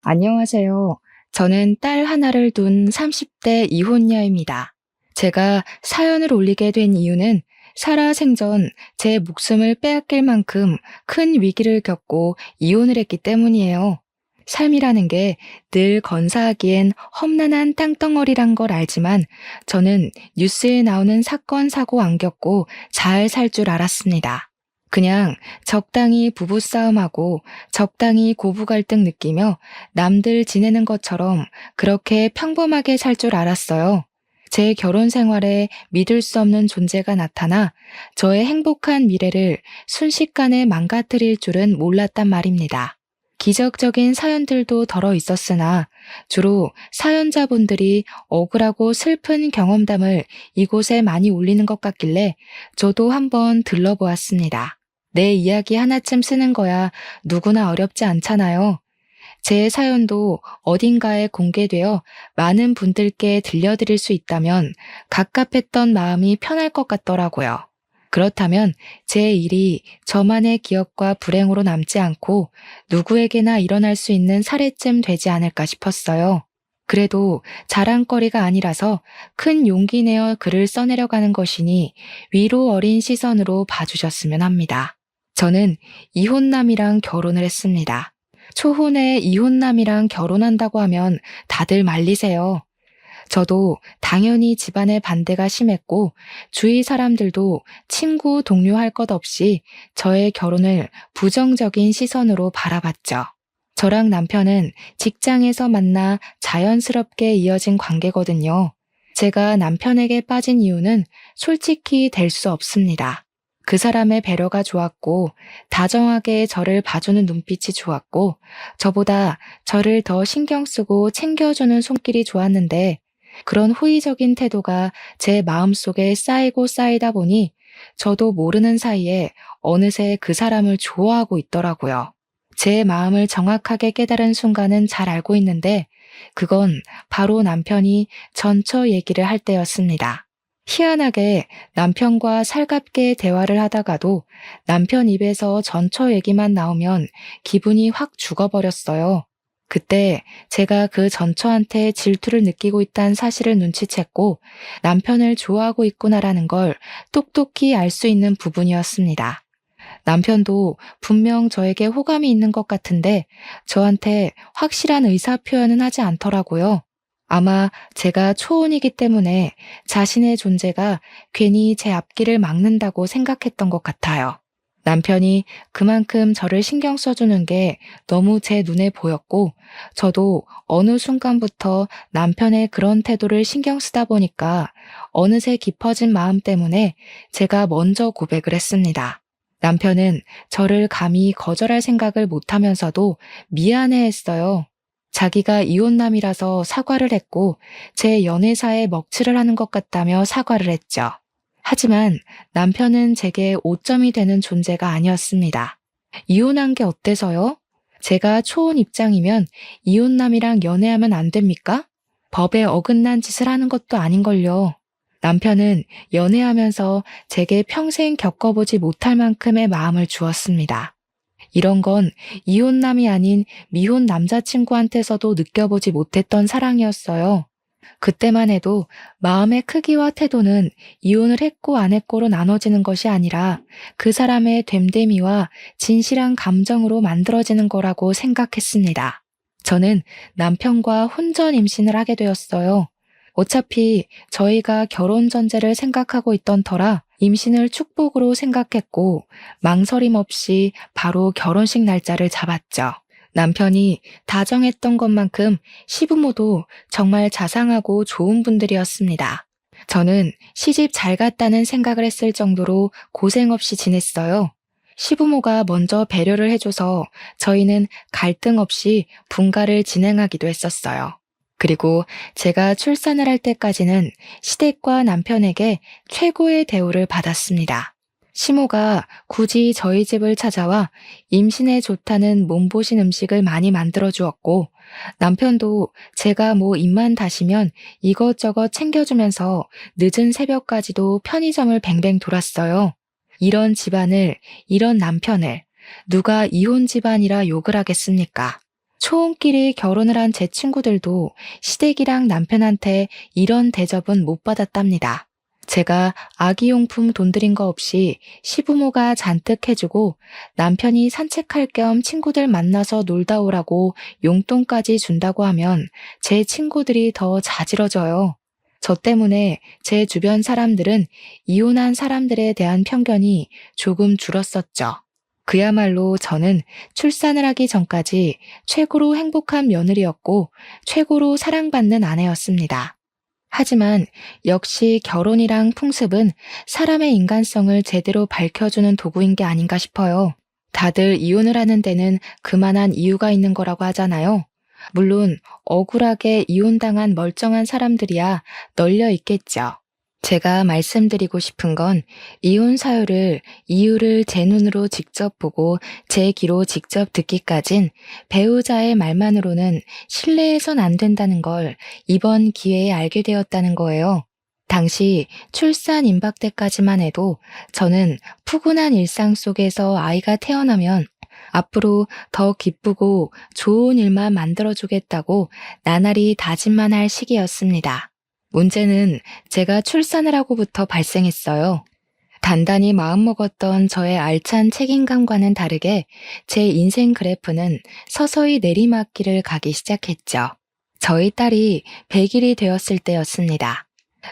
안녕하세요. 저는 딸 하나를 둔 30대 이혼녀입니다. 제가 사연을 올리게 된 이유는 살아생전 제 목숨을 빼앗길 만큼 큰 위기를 겪고 이혼을 했기 때문이에요. 삶이라는 게 늘 건사하기엔 험난한 땅덩어리란 걸 알지만 저는 뉴스에 나오는 사건, 사고 안 겪고 잘 살 줄 알았습니다. 그냥 적당히 부부싸움하고 적당히 고부 갈등 느끼며 남들 지내는 것처럼 그렇게 평범하게 살 줄 알았어요. 제 결혼 생활에 믿을 수 없는 존재가 나타나 저의 행복한 미래를 순식간에 망가뜨릴 줄은 몰랐단 말입니다. 기적적인 사연들도 덜어 있었으나 주로 사연자분들이 억울하고 슬픈 경험담을 이곳에 많이 올리는 것 같길래 저도 한번 들러보았습니다. 내 이야기 하나쯤 쓰는 거야 누구나 어렵지 않잖아요. 제 사연도 어딘가에 공개되어 많은 분들께 들려드릴 수 있다면 갑갑했던 마음이 편할 것 같더라고요. 그렇다면 제 일이 저만의 기억과 불행으로 남지 않고 누구에게나 일어날 수 있는 사례쯤 되지 않을까 싶었어요. 그래도 자랑거리가 아니라서 큰 용기 내어 글을 써내려가는 것이니 위로 어린 시선으로 봐주셨으면 합니다. 저는 이혼남이랑 결혼을 했습니다. 초혼에 이혼남이랑 결혼한다고 하면 다들 말리세요. 저도 당연히 집안의 반대가 심했고 주위 사람들도 친구, 동료 할 것 없이 저의 결혼을 부정적인 시선으로 바라봤죠. 저랑 남편은 직장에서 만나 자연스럽게 이어진 관계거든요. 제가 남편에게 빠진 이유는 솔직히 될 수 없습니다. 그 사람의 배려가 좋았고, 다정하게 저를 봐주는 눈빛이 좋았고, 저보다 저를 더 신경 쓰고 챙겨주는 손길이 좋았는데, 그런 호의적인 태도가 제 마음속에 쌓이고 쌓이다 보니, 저도 모르는 사이에 어느새 그 사람을 좋아하고 있더라고요. 제 마음을 정확하게 깨달은 순간은 잘 알고 있는데, 그건 바로 남편이 전처 얘기를 할 때였습니다. 희한하게 남편과 살갑게 대화를 하다가도 남편 입에서 전처 얘기만 나오면 기분이 확 죽어버렸어요. 그때 제가 그 전처한테 질투를 느끼고 있다는 사실을 눈치챘고 남편을 좋아하고 있구나라는 걸 똑똑히 알 수 있는 부분이었습니다. 남편도 분명 저에게 호감이 있는 것 같은데 저한테 확실한 의사 표현은 하지 않더라고요. 아마 제가 초혼이기 때문에 자신의 존재가 괜히 제 앞길을 막는다고 생각했던 것 같아요. 남편이 그만큼 저를 신경 써주는 게 너무 제 눈에 보였고, 저도 어느 순간부터 남편의 그런 태도를 신경 쓰다 보니까 어느새 깊어진 마음 때문에 제가 먼저 고백을 했습니다. 남편은 저를 감히 거절할 생각을 못하면서도 미안해 했어요. 자기가 이혼남이라서 사과를 했고 제 연애사에 먹칠을 하는 것 같다며 사과를 했죠. 하지만 남편은 제게 오점이 되는 존재가 아니었습니다. 이혼한 게 어때서요? 제가 초혼 입장이면 이혼남이랑 연애하면 안 됩니까? 법에 어긋난 짓을 하는 것도 아닌걸요. 남편은 연애하면서 제게 평생 겪어보지 못할 만큼의 마음을 주었습니다. 이런 건 이혼남이 아닌 미혼 남자친구한테서도 느껴보지 못했던 사랑이었어요. 그때만 해도 마음의 크기와 태도는 이혼을 했고 안 했고로 나눠지는 것이 아니라 그 사람의 됨됨이와 진실한 감정으로 만들어지는 거라고 생각했습니다. 저는 남편과 혼전 임신을 하게 되었어요. 어차피 저희가 결혼 전제를 생각하고 있던 터라 임신을 축복으로 생각했고 망설임 없이 바로 결혼식 날짜를 잡았죠. 남편이 다정했던 것만큼 시부모도 정말 자상하고 좋은 분들이었습니다. 저는 시집 잘 갔다는 생각을 했을 정도로 고생 없이 지냈어요. 시부모가 먼저 배려를 해줘서 저희는 갈등 없이 분가를 진행하기도 했었어요. 그리고 제가 출산을 할 때까지는 시댁과 남편에게 최고의 대우를 받았습니다. 시모가 굳이 저희 집을 찾아와 임신에 좋다는 몸보신 음식을 많이 만들어 주었고 남편도 제가 뭐 입만 다시면 이것저것 챙겨주면서 늦은 새벽까지도 편의점을 뱅뱅 돌았어요. 이런 집안을, 이런 남편을 누가 이혼 집안이라 욕을 하겠습니까? 초혼끼리 결혼을 한 제 친구들도 시댁이랑 남편한테 이런 대접은 못 받았답니다. 제가 아기용품 돈 들인 거 없이 시부모가 잔뜩 해주고 남편이 산책할 겸 친구들 만나서 놀다 오라고 용돈까지 준다고 하면 제 친구들이 더 자지러져요. 저 때문에 제 주변 사람들은 이혼한 사람들에 대한 편견이 조금 줄었었죠. 그야말로 저는 출산을 하기 전까지 최고로 행복한 며느리였고 최고로 사랑받는 아내였습니다. 하지만 역시 결혼이랑 풍습은 사람의 인간성을 제대로 밝혀주는 도구인 게 아닌가 싶어요. 다들 이혼을 하는 데는 그만한 이유가 있는 거라고 하잖아요. 물론 억울하게 이혼당한 멀쩡한 사람들이야 널려 있겠죠. 제가 말씀드리고 싶은 건 이혼 사유를 이유를 제 눈으로 직접 보고 제 귀로 직접 듣기까진 배우자의 말만으로는 신뢰해선 안 된다는 걸 이번 기회에 알게 되었다는 거예요. 당시 출산 임박 때까지만 해도 저는 푸근한 일상 속에서 아이가 태어나면 앞으로 더 기쁘고 좋은 일만 만들어주겠다고 나날이 다짐만 할 시기였습니다. 문제는 제가 출산을 하고부터 발생했어요. 단단히 마음먹었던 저의 알찬 책임감과는 다르게 제 인생 그래프는 서서히 내리막길을 가기 시작했죠. 저희 딸이 100일이 되었을 때였습니다.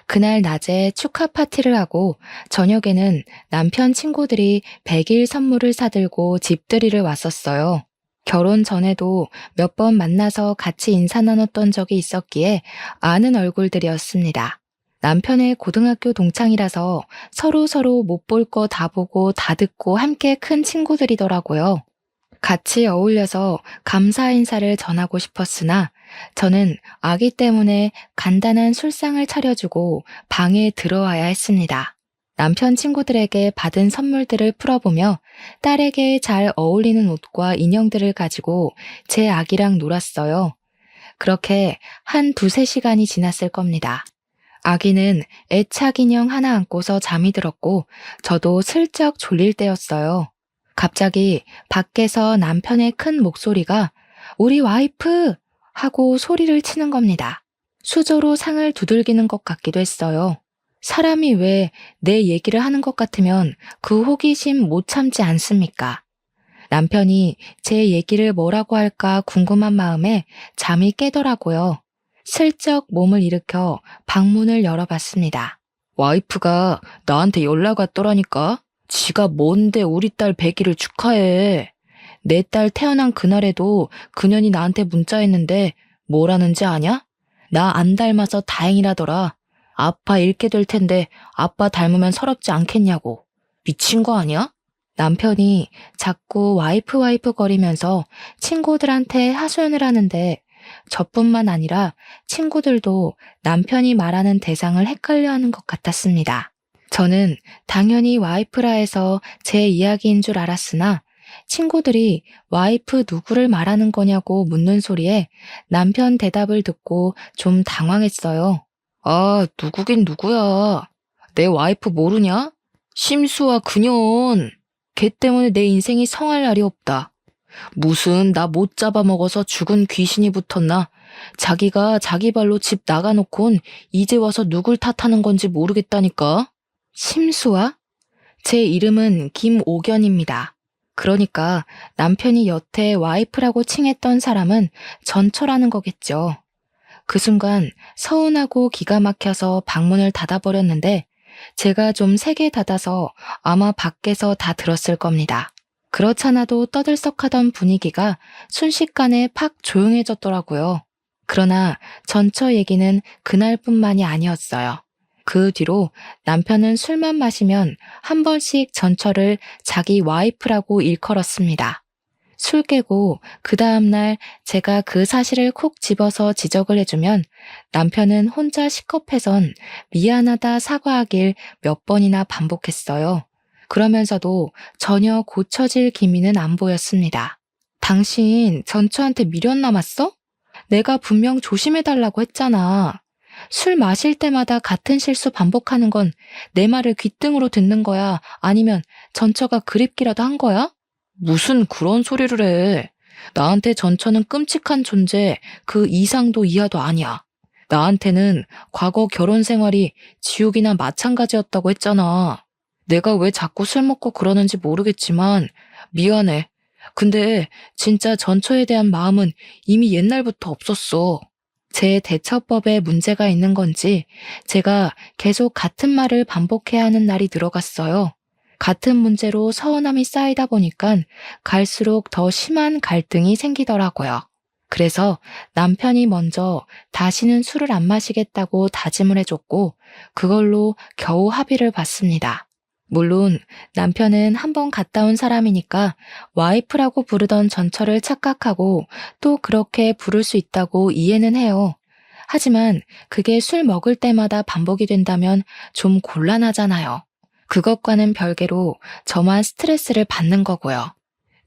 그날 낮에 축하 파티를 하고 저녁에는 남편 친구들이 100일 선물을 사들고 집들이를 왔었어요. 결혼 전에도 몇 번 만나서 같이 인사 나눴던 적이 있었기에 아는 얼굴들이었습니다. 남편의 고등학교 동창이라서 서로 못 볼 거 다 보고 다 듣고 함께 큰 친구들이더라고요. 같이 어울려서 감사 인사를 전하고 싶었으나 저는 아기 때문에 간단한 술상을 차려주고 방에 들어와야 했습니다. 남편 친구들에게 받은 선물들을 풀어보며 딸에게 잘 어울리는 옷과 인형들을 가지고 제 아기랑 놀았어요. 그렇게 한 2~3시간이 지났을 겁니다. 아기는 애착 인형 하나 안고서 잠이 들었고 저도 슬쩍 졸릴 때였어요. 갑자기 밖에서 남편의 큰 목소리가 "우리 와이프!" 하고 소리를 치는 겁니다. 수저로 상을 두들기는 것 같기도 했어요. 사람이 왜 내 얘기를 하는 것 같으면 그 호기심 못 참지 않습니까? 남편이 제 얘기를 뭐라고 할까 궁금한 마음에 잠이 깨더라고요. 슬쩍 몸을 일으켜 방문을 열어봤습니다. 와이프가 나한테 연락 왔더라니까. 지가 뭔데 우리 딸 100일을 축하해. 내 딸 태어난 그날에도 그년이 나한테 문자했는데 뭐라는지 아냐? 나 안 닮아서 다행이라더라. 아빠 잃게 될 텐데 아빠 닮으면 서럽지 않겠냐고. 미친 거 아니야? 남편이 자꾸 와이프 거리면서 친구들한테 하소연을 하는데 저뿐만 아니라 친구들도 남편이 말하는 대상을 헷갈려하는 것 같았습니다. 저는 당연히 와이프라 해서 제 이야기인 줄 알았으나 친구들이 와이프 누구를 말하는 거냐고 묻는 소리에 남편 대답을 듣고 좀 당황했어요. 아, 누구긴 누구야. 내 와이프 모르냐? 심수와 그년. 걔 때문에 내 인생이 성할 날이 없다. 무슨 나 못 잡아먹어서 죽은 귀신이 붙었나? 자기가 자기 발로 집 나가놓곤 이제 와서 누굴 탓하는 건지 모르겠다니까. 심수아? 제 이름은 김옥연입니다. 그러니까 남편이 여태 와이프라고 칭했던 사람은 전처라는 거겠죠. 그 순간 서운하고 기가 막혀서 방문을 닫아버렸는데 제가 좀 세게 닫아서 아마 밖에서 다 들었을 겁니다. 그렇잖아도 떠들썩하던 분위기가 순식간에 팍 조용해졌더라고요. 그러나 전처 얘기는 그날뿐만이 아니었어요. 그 뒤로 남편은 술만 마시면 한 번씩 전처를 자기 와이프라고 일컬었습니다. 술 깨고 그 다음날 제가 그 사실을 콕 집어서 지적을 해주면 남편은 혼자 식겁해선 미안하다 사과하길 몇 번이나 반복했어요. 그러면서도 전혀 고쳐질 기미는 안 보였습니다. 당신 전처한테 미련 남았어? 내가 분명 조심해달라고 했잖아. 술 마실 때마다 같은 실수 반복하는 건 내 말을 귓등으로 듣는 거야? 아니면 전처가 그립기라도 한 거야? 무슨 그런 소리를 해. 나한테 전처는 끔찍한 존재, 그 이상도 이하도 아니야. 나한테는 과거 결혼 생활이 지옥이나 마찬가지였다고 했잖아. 내가 왜 자꾸 술 먹고 그러는지 모르겠지만 미안해. 근데 진짜 전처에 대한 마음은 이미 옛날부터 없었어. 제 대처법에 문제가 있는 건지 제가 계속 같은 말을 반복해야 하는 날이 늘어갔어요. 같은 문제로 서운함이 쌓이다 보니까 갈수록 더 심한 갈등이 생기더라고요. 그래서 남편이 먼저 다시는 술을 안 마시겠다고 다짐을 해줬고 그걸로 겨우 합의를 봤습니다. 물론 남편은 한 번 갔다 온 사람이니까 와이프라고 부르던 전처를 착각하고 또 그렇게 부를 수 있다고 이해는 해요. 하지만 그게 술 먹을 때마다 반복이 된다면 좀 곤란하잖아요. 그것과는 별개로 저만 스트레스를 받는 거고요.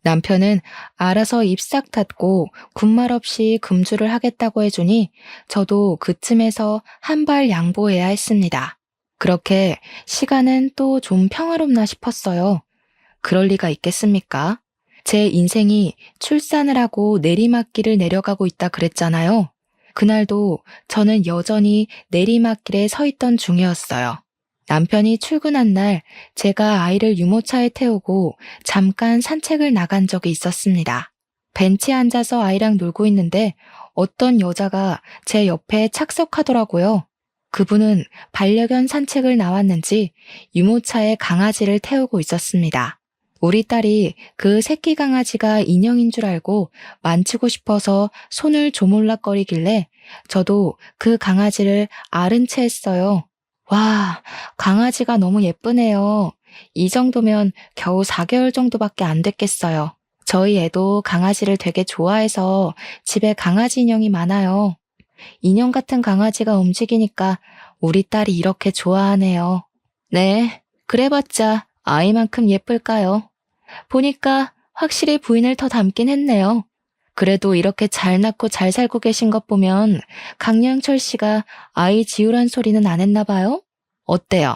남편은 알아서 입 싹 닫고 군말 없이 금주를 하겠다고 해주니 저도 그 틈에서 한 발 양보해야 했습니다. 그렇게 시간은 또 좀 평화롭나 싶었어요. 그럴 리가 있겠습니까? 제 인생이 출산을 하고 내리막길을 내려가고 있다 그랬잖아요. 그날도 저는 여전히 내리막길에 서 있던 중이었어요. 남편이 출근한 날 제가 아이를 유모차에 태우고 잠깐 산책을 나간 적이 있었습니다. 벤치에 앉아서 아이랑 놀고 있는데 어떤 여자가 제 옆에 착석하더라고요. 그분은 반려견 산책을 나왔는지 유모차에 강아지를 태우고 있었습니다. 우리 딸이 그 새끼 강아지가 인형인 줄 알고 만지고 싶어서 손을 조물락거리길래 저도 그 강아지를 아른 채 했어요. 와, 강아지가 너무 예쁘네요. 이 정도면 겨우 4개월 정도밖에 안 됐겠어요. 저희 애도 강아지를 되게 좋아해서 집에 강아지 인형이 많아요. 인형 같은 강아지가 움직이니까 우리 딸이 이렇게 좋아하네요. 네, 그래봤자 아이만큼 예쁠까요? 보니까 확실히 부인을 더 닮긴 했네요. 그래도 이렇게 잘 낳고 잘 살고 계신 것 보면 강영철 씨가 아이 지우란 소리는 안 했나 봐요? 어때요?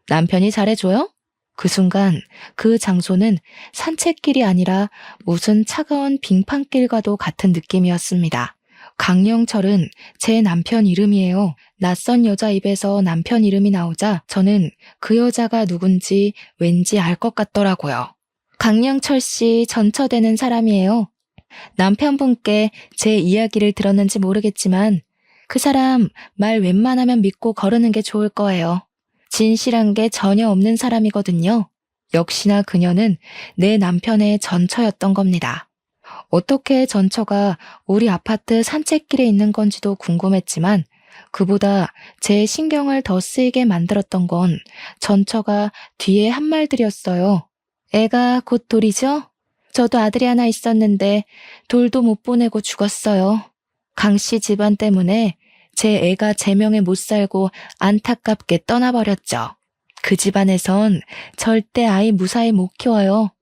남편이 잘해줘요? 그 순간 그 장소는 산책길이 아니라 무슨 차가운 빙판길과도 같은 느낌이었습니다. 강영철은 제 남편 이름이에요. 낯선 여자 입에서 남편 이름이 나오자 저는 그 여자가 누군지 왠지 알 것 같더라고요. 강영철 씨 전처되는 사람이에요. 남편분께 제 이야기를 들었는지 모르겠지만 그 사람 말 웬만하면 믿고 거르는 게 좋을 거예요. 진실한 게 전혀 없는 사람이거든요. 역시나 그녀는 내 남편의 전처였던 겁니다. 어떻게 전처가 우리 아파트 산책길에 있는 건지도 궁금했지만 그보다 제 신경을 더 쓰이게 만들었던 건 전처가 뒤에 한 말들이었어요. 애가 곧 돌이죠? 저도 아들이 하나 있었는데 돌도 못 보내고 죽었어요. 강씨 집안 때문에 제 애가 제 명에 못 살고 안타깝게 떠나버렸죠. 그 집안에선 절대 아이 무사히 못 키워요.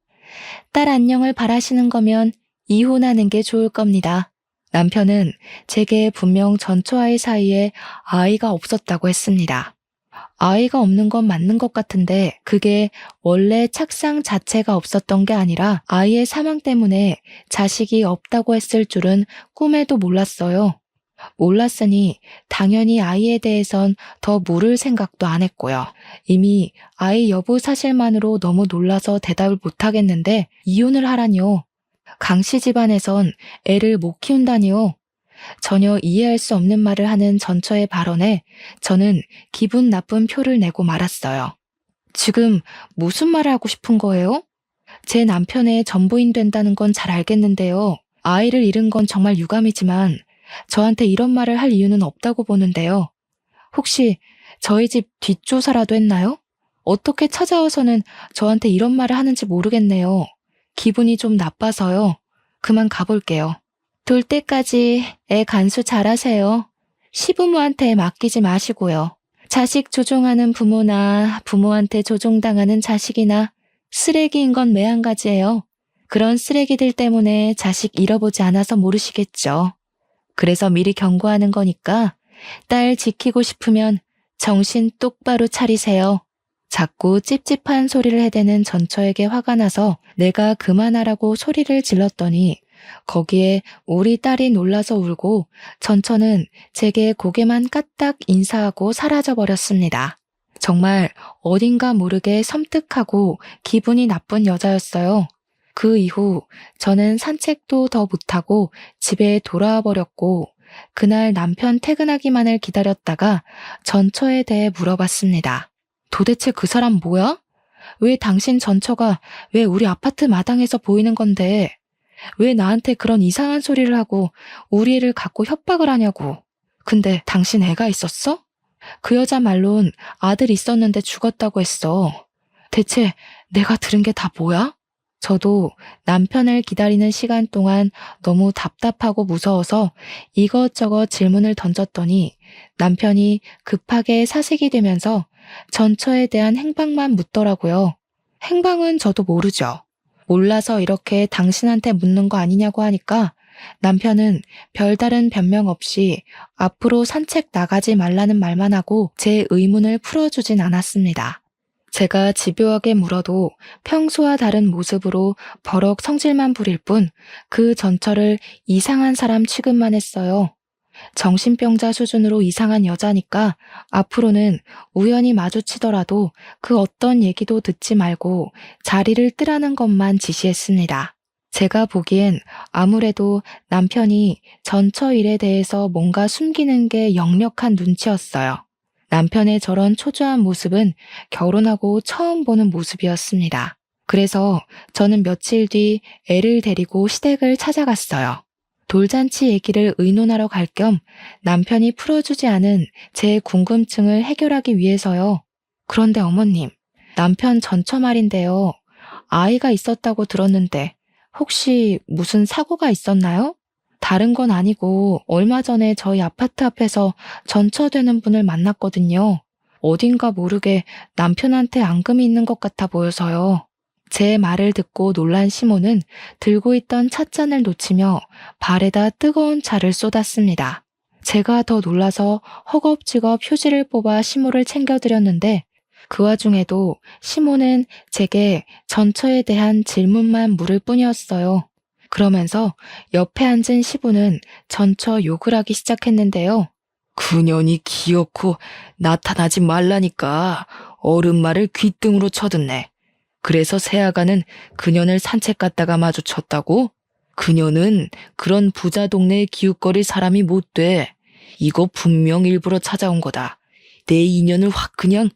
딸 안녕을 바라시는 거면 이혼하는 게 좋을 겁니다. 남편은 제게 분명 전처아이 사이에 아이가 없었다고 했습니다. 아이가 없는 건 맞는 것 같은데 그게 원래 착상 자체가 없었던 게 아니라 아이의 사망 때문에 자식이 없다고 했을 줄은 꿈에도 몰랐어요. 몰랐으니 당연히 아이에 대해선 더 물을 생각도 안 했고요. 이미 아이 여부 사실만으로 너무 놀라서 대답을 못 하겠는데 이혼을 하라니요. 강씨 집안에선 애를 못 키운다니요. 전혀 이해할 수 없는 말을 하는 전처의 발언에 저는 기분 나쁜 표를 내고 말았어요. 지금 무슨 말을 하고 싶은 거예요? 제 남편의 전부인 된다는 건 잘 알겠는데요. 아이를 잃은 건 정말 유감이지만 저한테 이런 말을 할 이유는 없다고 보는데요. 혹시 저희 집 뒷조사라도 했나요? 어떻게 찾아와서는 저한테 이런 말을 하는지 모르겠네요. 기분이 좀 나빠서요. 그만 가볼게요. 돌 때까지 애 간수 잘하세요. 시부모한테 맡기지 마시고요. 자식 조종하는 부모나 부모한테 조종당하는 자식이나 쓰레기인 건 매한가지예요. 그런 쓰레기들 때문에 자식 잃어보지 않아서 모르시겠죠. 그래서 미리 경고하는 거니까 딸 지키고 싶으면 정신 똑바로 차리세요. 자꾸 찝찝한 소리를 해대는 전처에게 화가 나서 내가 그만하라고 소리를 질렀더니 거기에 우리 딸이 놀라서 울고 전처는 제게 고개만 까딱 인사하고 사라져 버렸습니다. 정말 어딘가 모르게 섬뜩하고 기분이 나쁜 여자였어요. 그 이후 저는 산책도 더 못하고 집에 돌아와 버렸고 그날 남편 퇴근하기만을 기다렸다가 전처에 대해 물어봤습니다. 도대체 그 사람 뭐야? 왜 당신 전처가 왜 우리 아파트 마당에서 보이는 건데 왜 나한테 그런 이상한 소리를 하고 우리 애를 갖고 협박을 하냐고. 근데 당신 애가 있었어? 그 여자 말론 아들 있었는데 죽었다고 했어. 대체 내가 들은 게 다 뭐야? 저도 남편을 기다리는 시간 동안 너무 답답하고 무서워서 이것저것 질문을 던졌더니 남편이 급하게 사색이 되면서 전처에 대한 행방만 묻더라고요. 행방은 저도 모르죠. 몰라서 이렇게 당신한테 묻는 거 아니냐고 하니까 남편은 별다른 변명 없이 앞으로 산책 나가지 말라는 말만 하고 제 의문을 풀어주진 않았습니다. 제가 집요하게 물어도 평소와 다른 모습으로 버럭 성질만 부릴 뿐 그 전처를 이상한 사람 취급만 했어요. 정신병자 수준으로 이상한 여자니까 앞으로는 우연히 마주치더라도 그 어떤 얘기도 듣지 말고 자리를 뜨라는 것만 지시했습니다. 제가 보기엔 아무래도 남편이 전처 일에 대해서 뭔가 숨기는 게 역력한 눈치였어요. 남편의 저런 초조한 모습은 결혼하고 처음 보는 모습이었습니다. 그래서 저는 며칠 뒤 애를 데리고 시댁을 찾아갔어요. 돌잔치 얘기를 의논하러 갈 겸 남편이 풀어주지 않은 제 궁금증을 해결하기 위해서요. 그런데 어머님, 남편 전처 말인데요. 아이가 있었다고 들었는데 혹시 무슨 사고가 있었나요? 다른 건 아니고 얼마 전에 저희 아파트 앞에서 전처되는 분을 만났거든요. 어딘가 모르게 남편한테 앙금이 있는 것 같아 보여서요. 제 말을 듣고 놀란 시모는 들고 있던 찻잔을 놓치며 발에다 뜨거운 차를 쏟았습니다. 제가 더 놀라서 허겁지겁 휴지를 뽑아 시모를 챙겨드렸는데 그 와중에도 시모는 제게 전처에 대한 질문만 물을 뿐이었어요. 그러면서 옆에 앉은 시부는 전처 욕을 하기 시작했는데요. 그년이 기어코 나타나지 말라니까 어른 말을 귓등으로 쳐듣네. 그래서 새아가는 그년을 산책 갔다가 마주쳤다고? 그년은 그런 부자 동네에 기웃거릴 사람이 못 돼. 이거 분명 일부러 찾아온 거다. 내 인연을 확 그냥.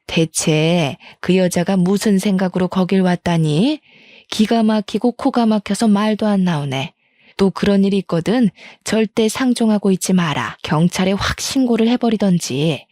대체 그 여자가 무슨 생각으로 거길 왔다니? 기가 막히고 코가 막혀서 말도 안 나오네. 또 그런 일이 있거든 절대 상종하고 있지 마라. 경찰에 확 신고를 해버리던지.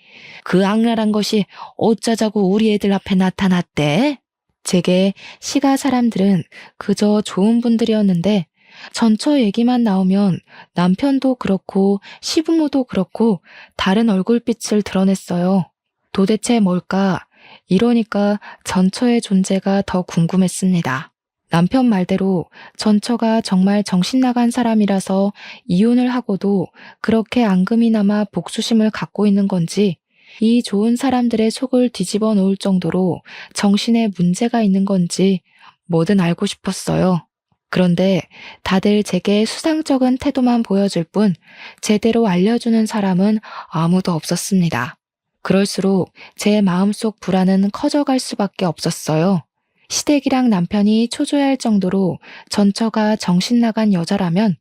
그 악랄한 것이 어쩌자고 우리 애들 앞에 나타났대? 제게 시가 사람들은 그저 좋은 분들이었는데 전처 얘기만 나오면 남편도 그렇고 시부모도 그렇고 다른 얼굴빛을 드러냈어요. 도대체 뭘까? 이러니까 전처의 존재가 더 궁금했습니다. 남편 말대로 전처가 정말 정신나간 사람이라서 이혼을 하고도 그렇게 앙금이 남아 복수심을 갖고 있는 건지 이 좋은 사람들의 속을 뒤집어 놓을 정도로 정신에 문제가 있는 건지 뭐든 알고 싶었어요. 그런데 다들 제게 수상쩍은 태도만 보여줄 뿐 제대로 알려주는 사람은 아무도 없었습니다. 그럴수록 제 마음속 불안은 커져갈 수밖에 없었어요. 시댁이랑 남편이 초조해할 정도로 전처가 정신나간 여자라면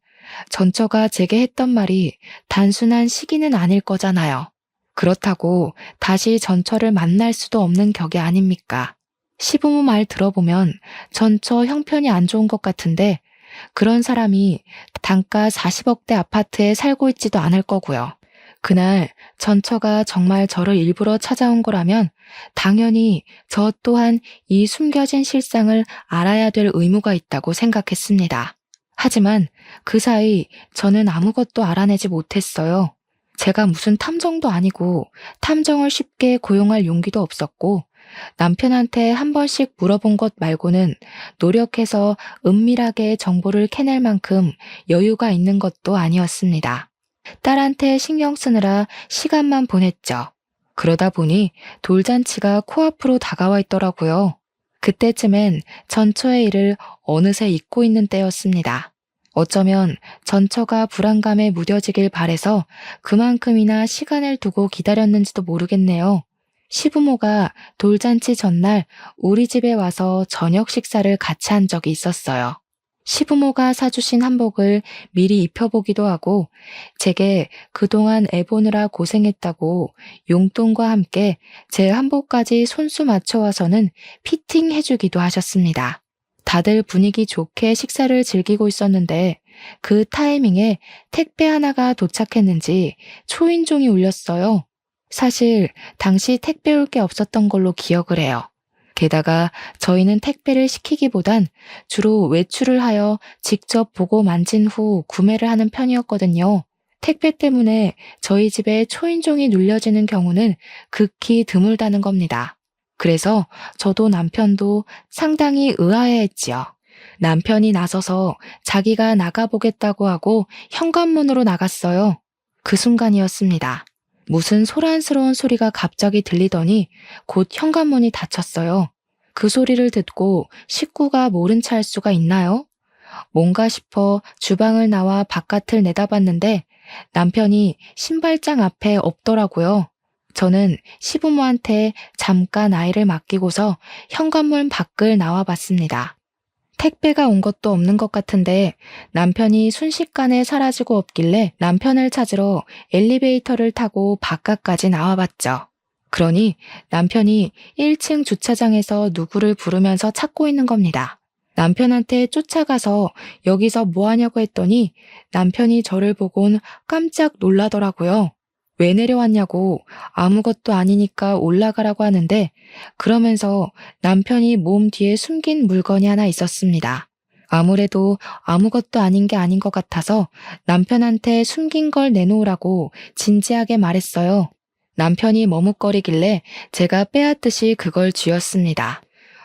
전처가 제게 했던 말이 단순한 시기는 아닐 거잖아요. 그렇다고 다시 전처를 만날 수도 없는 격이 아닙니까? 시부모 말 들어보면 전처 형편이 안 좋은 것 같은데 그런 사람이 단가 40억대 아파트에 살고 있지도 않을 거고요. 그날 전처가 정말 저를 일부러 찾아온 거라면 당연히 저 또한 이 숨겨진 실상을 알아야 될 의무가 있다고 생각했습니다. 하지만 그 사이 저는 아무것도 알아내지 못했어요. 제가 무슨 탐정도 아니고 탐정을 쉽게 고용할 용기도 없었고 남편한테 한 번씩 물어본 것 말고는 노력해서 은밀하게 정보를 캐낼 만큼 여유가 있는 것도 아니었습니다. 딸한테 신경 쓰느라 시간만 보냈죠. 그러다 보니 돌잔치가 코앞으로 다가와 있더라고요. 그때쯤엔 전처의 일을 어느새 잊고 있는 때였습니다. 어쩌면 전처가 불안감에 무뎌지길 바래서 그만큼이나 시간을 두고 기다렸는지도 모르겠네요. 시부모가 돌잔치 전날 우리 집에 와서 저녁 식사를 같이 한 적이 있었어요. 시부모가 사주신 한복을 미리 입혀보기도 하고 제게 그동안 애 보느라 고생했다고 용돈과 함께 제 한복까지 손수 맞춰와서는 피팅해주기도 하셨습니다. 다들 분위기 좋게 식사를 즐기고 있었는데 그 타이밍에 택배 하나가 도착했는지 초인종이 울렸어요. 사실 당시 택배 올 게 없었던 걸로 기억을 해요. 게다가 저희는 택배를 시키기보단 주로 외출을 하여 직접 보고 만진 후 구매를 하는 편이었거든요. 택배 때문에 저희 집에 초인종이 눌려지는 경우는 극히 드물다는 겁니다. 그래서 저도 남편도 상당히 의아해했지요. 남편이 나서서 자기가 나가보겠다고 하고 현관문으로 나갔어요. 그 순간이었습니다. 무슨 소란스러운 소리가 갑자기 들리더니 곧 현관문이 닫혔어요. 그 소리를 듣고 식구가 모른 체 할 수가 있나요? 뭔가 싶어 주방을 나와 바깥을 내다봤는데 남편이 신발장 앞에 없더라고요. 저는 시부모한테 잠깐 아이를 맡기고서 현관문 밖을 나와봤습니다. 택배가 온 것도 없는 것 같은데 남편이 순식간에 사라지고 없길래 남편을 찾으러 엘리베이터를 타고 바깥까지 나와봤죠. 그러니 남편이 1층 주차장에서 누구를 부르면서 찾고 있는 겁니다. 남편한테 쫓아가서 여기서 뭐 하냐고 했더니 남편이 저를 보곤 깜짝 놀라더라고요. 왜 내려왔냐고 아무것도 아니니까 올라가라고 하는데 그러면서 남편이 몸 뒤에 숨긴 물건이 하나 있었습니다. 아무래도 아무것도 아닌 게 아닌 것 같아서 남편한테 숨긴 걸 내놓으라고 진지하게 말했어요. 남편이 머뭇거리길래 제가 빼앗듯이 그걸 쥐었습니다.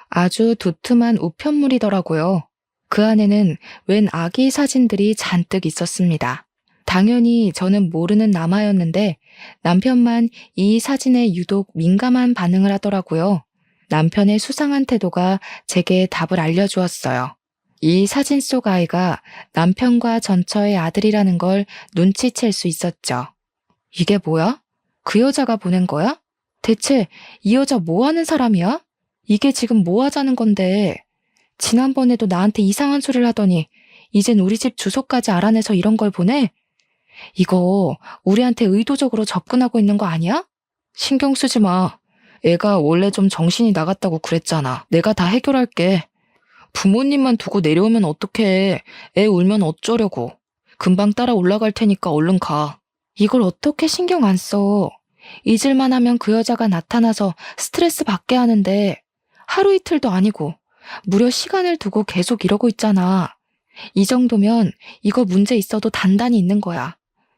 아주 두툼한 우편물이더라고요. 그 안에는 웬 아기 사진들이 잔뜩 있었습니다. 당연히 저는 모르는 남아였는데 남편만 이 사진에 유독 민감한 반응을 하더라고요. 남편의 수상한 태도가 제게 답을 알려주었어요. 이 사진 속 아이가 남편과 전처의 아들이라는 걸 눈치챌 수 있었죠. 이게 뭐야? 그 여자가 보낸 거야? 대체 이 여자 뭐 하는 사람이야? 이게 지금 뭐 하자는 건데? 지난번에도 나한테 이상한 소리를 하더니 이젠 우리 집 주소까지 알아내서 이런 걸 보내? 이거 우리한테 의도적으로 접근하고 있는 거 아니야? 신경 쓰지 마. 애가 원래 좀 정신이 나갔다고 그랬잖아. 내가 다 해결할게. 부모님만 두고 내려오면 어떡해. 애 울면 어쩌려고. 금방 따라 올라갈 테니까 얼른 가. 이걸 어떻게 신경 안 써. 잊을만 하면 그 여자가 나타나서 스트레스 받게 하는데 하루 이틀도 아니고 무려 시간을 두고 계속 이러고 있잖아. 이 정도면 이거 문제 있어도 단단히 있는 거야.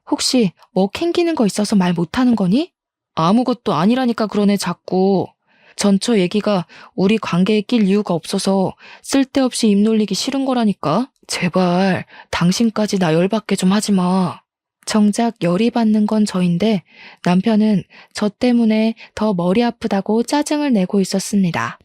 혹시 뭐 캥기는 거 있어서 말 못하는 거니? 아무것도 아니라니까 그러네 자꾸. 전처 얘기가 우리 관계에 낄 이유가 없어서 쓸데없이 입 놀리기 싫은 거라니까. 제발 당신까지 나 열받게 좀 하지 마. 정작 열이 받는 건 저인데 남편은 저 때문에 더 머리 아프다고 짜증을 내고 있었습니다.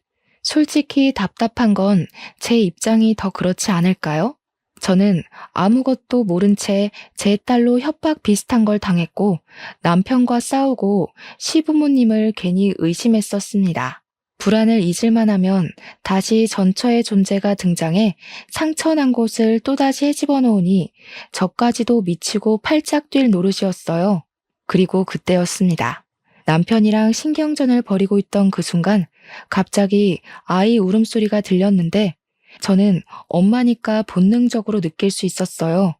솔직히 답답한 건 제 입장이 더 그렇지 않을까요? 저는 아무것도 모른 채 제 딸로 협박 비슷한 걸 당했고 남편과 싸우고 시부모님을 괜히 의심했었습니다. 불안을 잊을만 하면 다시 전처의 존재가 등장해 상처난 곳을 또다시 헤집어 놓으니 저까지도 미치고 팔짝 뛸 노릇이었어요. 그리고 그때였습니다. 남편이랑 신경전을 벌이고 있던 그 순간 갑자기 아이 울음소리가 들렸는데 저는 엄마니까 본능적으로 느낄 수 있었어요.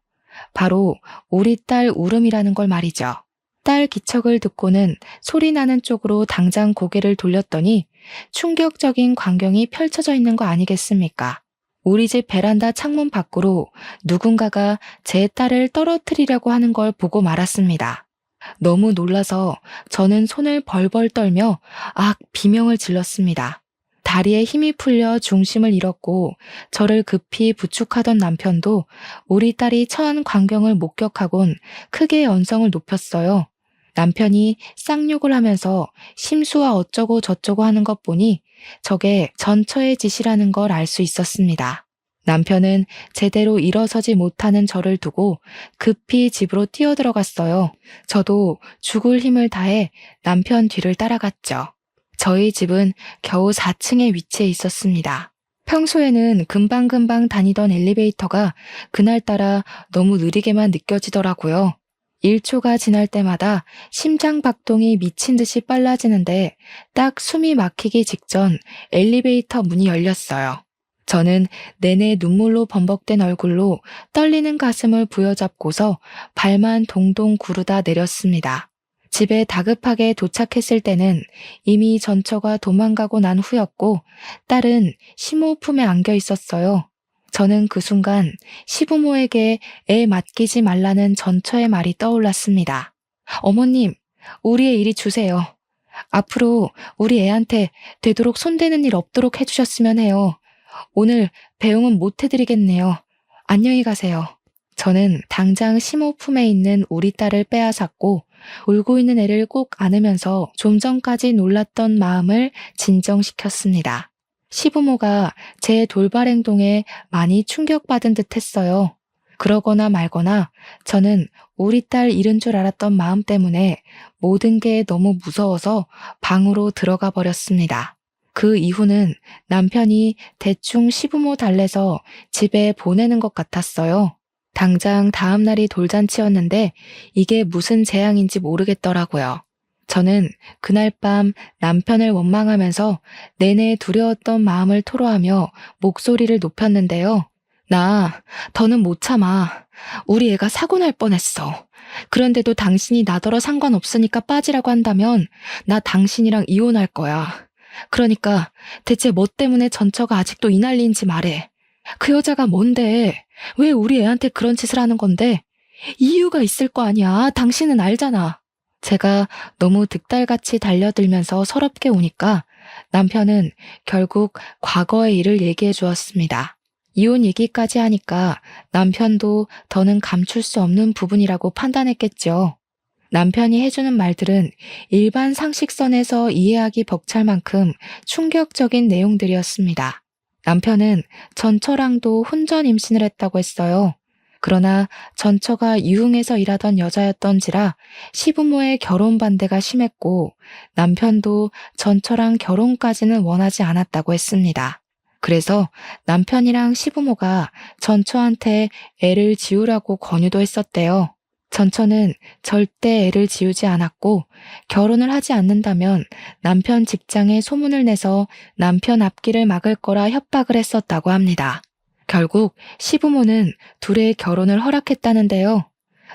바로 우리 딸 울음이라는 걸 말이죠. 딸 기척을 듣고는 소리 나는 쪽으로 당장 고개를 돌렸더니 충격적인 광경이 펼쳐져 있는 거 아니겠습니까? 우리 집 베란다 창문 밖으로 누군가가 제 딸을 떨어뜨리려고 하는 걸 보고 말았습니다. 너무 놀라서 저는 손을 벌벌 떨며 비명을 질렀습니다. 다리에 힘이 풀려 중심을 잃었고 저를 급히 부축하던 남편도 우리 딸이 처한 광경을 목격하곤 크게 언성을 높였어요. 남편이 쌍욕을 하면서 심수와 어쩌고 저쩌고 하는 것 보니 저게 전처의 짓이라는 걸 알 수 있었습니다. 남편은 제대로 일어서지 못하는 저를 두고 급히 집으로 뛰어들어갔어요. 저도 죽을 힘을 다해 남편 뒤를 따라갔죠. 저희 집은 겨우 4층에 위치해 있었습니다. 평소에는 금방금방 다니던 엘리베이터가 그날따라 너무 느리게만 느껴지더라고요. 1초가 지날 때마다 심장 박동이 미친 듯이 빨라지는데 딱 숨이 막히기 직전 엘리베이터 문이 열렸어요. 저는 내내 눈물로 범벅된 얼굴로 떨리는 가슴을 부여잡고서 발만 동동 구르다 내렸습니다. 집에 다급하게 도착했을 때는 이미 전처가 도망가고 난 후였고 딸은 시모 품에 안겨 있었어요. 저는 그 순간 시부모에게 애 맡기지 말라는 전처의 말이 떠올랐습니다. 어머님, 우리의 일이 주세요. 앞으로 우리 애한테 되도록 손대는 일 없도록 해주셨으면 해요. 오늘 배웅은 못 해드리겠네요. 안녕히 가세요. 저는 당장 시모 품에 있는 우리 딸을 빼앗았고 울고 있는 애를 꼭 안으면서 좀 전까지 놀랐던 마음을 진정시켰습니다. 시부모가 제 돌발 행동에 많이 충격받은 듯 했어요. 그러거나 말거나 저는 우리 딸 잃은 줄 알았던 마음 때문에 모든 게 너무 무서워서 방으로 들어가 버렸습니다. 그 이후는 남편이 대충 시부모 달래서 집에 보내는 것 같았어요. 당장 다음 날이 돌잔치였는데 이게 무슨 재앙인지 모르겠더라고요. 저는 그날 밤 남편을 원망하면서 내내 두려웠던 마음을 토로하며 목소리를 높였는데요. 나 더는 못 참아. 우리 애가 사고 날 뻔했어. 그런데도 당신이 나더러 상관없으니까 빠지라고 한다면 나 당신이랑 이혼할 거야. 그러니까 대체 뭐 때문에 전처가 아직도 이 난리인지 말해. 그 여자가 뭔데? 왜 우리 애한테 그런 짓을 하는 건데? 이유가 있을 거 아니야. 당신은 알잖아. 제가 너무 득달같이 달려들면서 서럽게 우니까 남편은 결국 과거의 일을 얘기해 주었습니다. 이혼 얘기까지 하니까 남편도 더는 감출 수 없는 부분이라고 판단했겠죠. 남편이 해주는 말들은 일반 상식선에서 이해하기 벅찰 만큼 충격적인 내용들이었습니다. 남편은 전처랑도 혼전 임신을 했다고 했어요. 그러나 전처가 유흥에서 일하던 여자였던지라 시부모의 결혼 반대가 심했고 남편도 전처랑 결혼까지는 원하지 않았다고 했습니다. 그래서 남편이랑 시부모가 전처한테 애를 지우라고 권유도 했었대요. 전처는 절대 애를 지우지 않았고 결혼을 하지 않는다면 남편 직장에 소문을 내서 남편 앞길을 막을 거라 협박을 했었다고 합니다. 결국 시부모는 둘의 결혼을 허락했다는데요.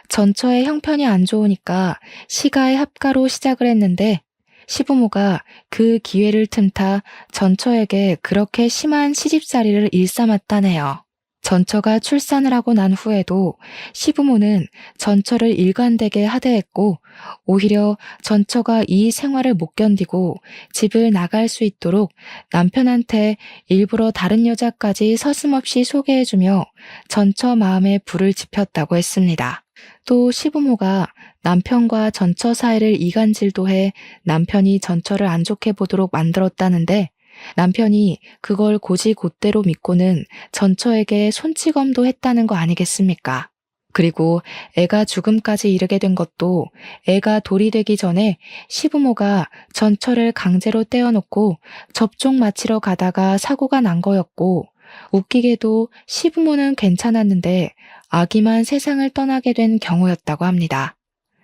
전처의 형편이 안 좋으니까 시가의 합가로 시작을 했는데 시부모가 그 기회를 틈타 전처에게 그렇게 심한 시집살이를 일삼았다네요. 전처가 출산을 하고 난 후에도 시부모는 전처를 일관되게 하대했고 오히려 전처가 이 생활을 못 견디고 집을 나갈 수 있도록 남편한테 일부러 다른 여자까지 서슴없이 소개해주며 전처 마음에 불을 지폈다고 했습니다. 또 시부모가 남편과 전처 사이를 이간질도 해 남편이 전처를 안 좋게 보도록 만들었다는데 남편이 그걸 곧이곧대로 믿고는 전처에게 손찌검도 했다는 거 아니겠습니까? 그리고 애가 죽음까지 이르게 된 것도 애가 돌이 되기 전에 시부모가 전처를 강제로 떼어놓고 접종 마치러 가다가 사고가 난 거였고 웃기게도 시부모는 괜찮았는데 아기만 세상을 떠나게 된 경우였다고 합니다.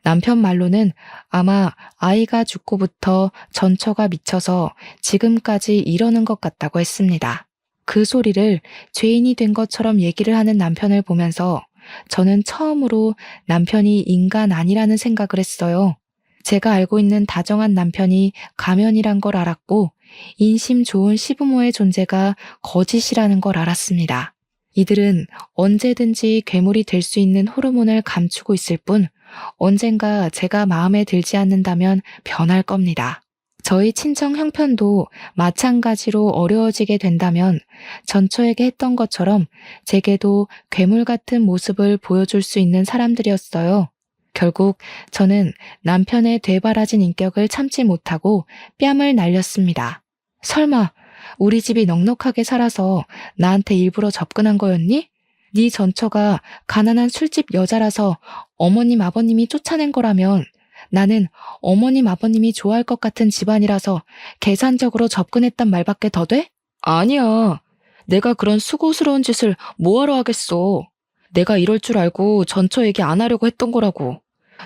남편 말로는 아마 아이가 죽고부터 전처가 미쳐서 지금까지 이러는 것 같다고 했습니다. 그 소리를 죄인이 된 것처럼 얘기를 하는 남편을 보면서 저는 처음으로 남편이 인간 아니라는 생각을 했어요. 제가 알고 있는 다정한 남편이 가면이란 걸 알았고 인심 좋은 시부모의 존재가 거짓이라는 걸 알았습니다. 이들은 언제든지 괴물이 될 수 있는 호르몬을 감추고 있을 뿐 언젠가 제가 마음에 들지 않는다면 변할 겁니다. 저희 친정 형편도 마찬가지로 어려워지게 된다면 전처에게 했던 것처럼 제게도 괴물 같은 모습을 보여줄 수 있는 사람들이었어요. 결국 저는 남편의 되바라진 인격을 참지 못하고 뺨을 날렸습니다. 설마 우리 집이 넉넉하게 살아서 나한테 일부러 접근한 거였니? 네 전처가 가난한 술집 여자라서 어머님 아버님이 쫓아낸 거라면 나는 어머님 아버님이 좋아할 것 같은 집안이라서 계산적으로 접근했단 말밖에 더 돼? 아니야. 내가 그런 수고스러운 짓을 뭐하러 하겠어. 내가 이럴 줄 알고 전처 얘기 안 하려고 했던 거라고.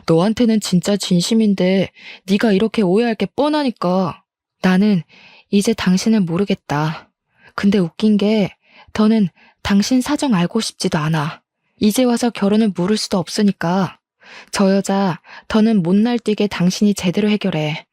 너한테는 진짜 진심인데 네가 이렇게 오해할 게 뻔하니까. 나는 이제 당신을 모르겠다. 근데 웃긴 게 더는 당신 사정 알고 싶지도 않아. 이제 와서 결혼을 물을 수도 없으니까. 저 여자 더는 못 날뛰게 당신이 제대로 해결해.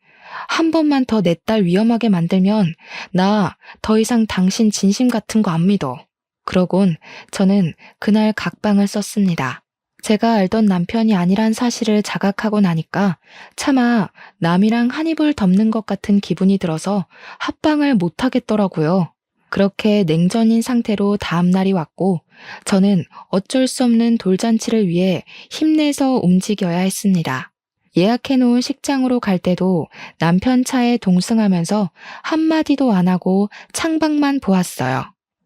한 번만 더 내 딸 위험하게 만들면 나 더 이상 당신 진심 같은 거 안 믿어. 그러곤 저는 그날 각방을 썼습니다. 제가 알던 남편이 아니란 사실을 자각하고 나니까 차마 남이랑 한 입을 덮는 것 같은 기분이 들어서 합방을 못 하겠더라고요. 그렇게 냉전인 상태로 다음 날이 왔고 저는 어쩔 수 없는 돌잔치를 위해 힘내서 움직여야 했습니다. 예약해놓은 식장으로 갈 때도 남편 차에 동승하면서 한마디도 안 하고 창밖만 보았어요.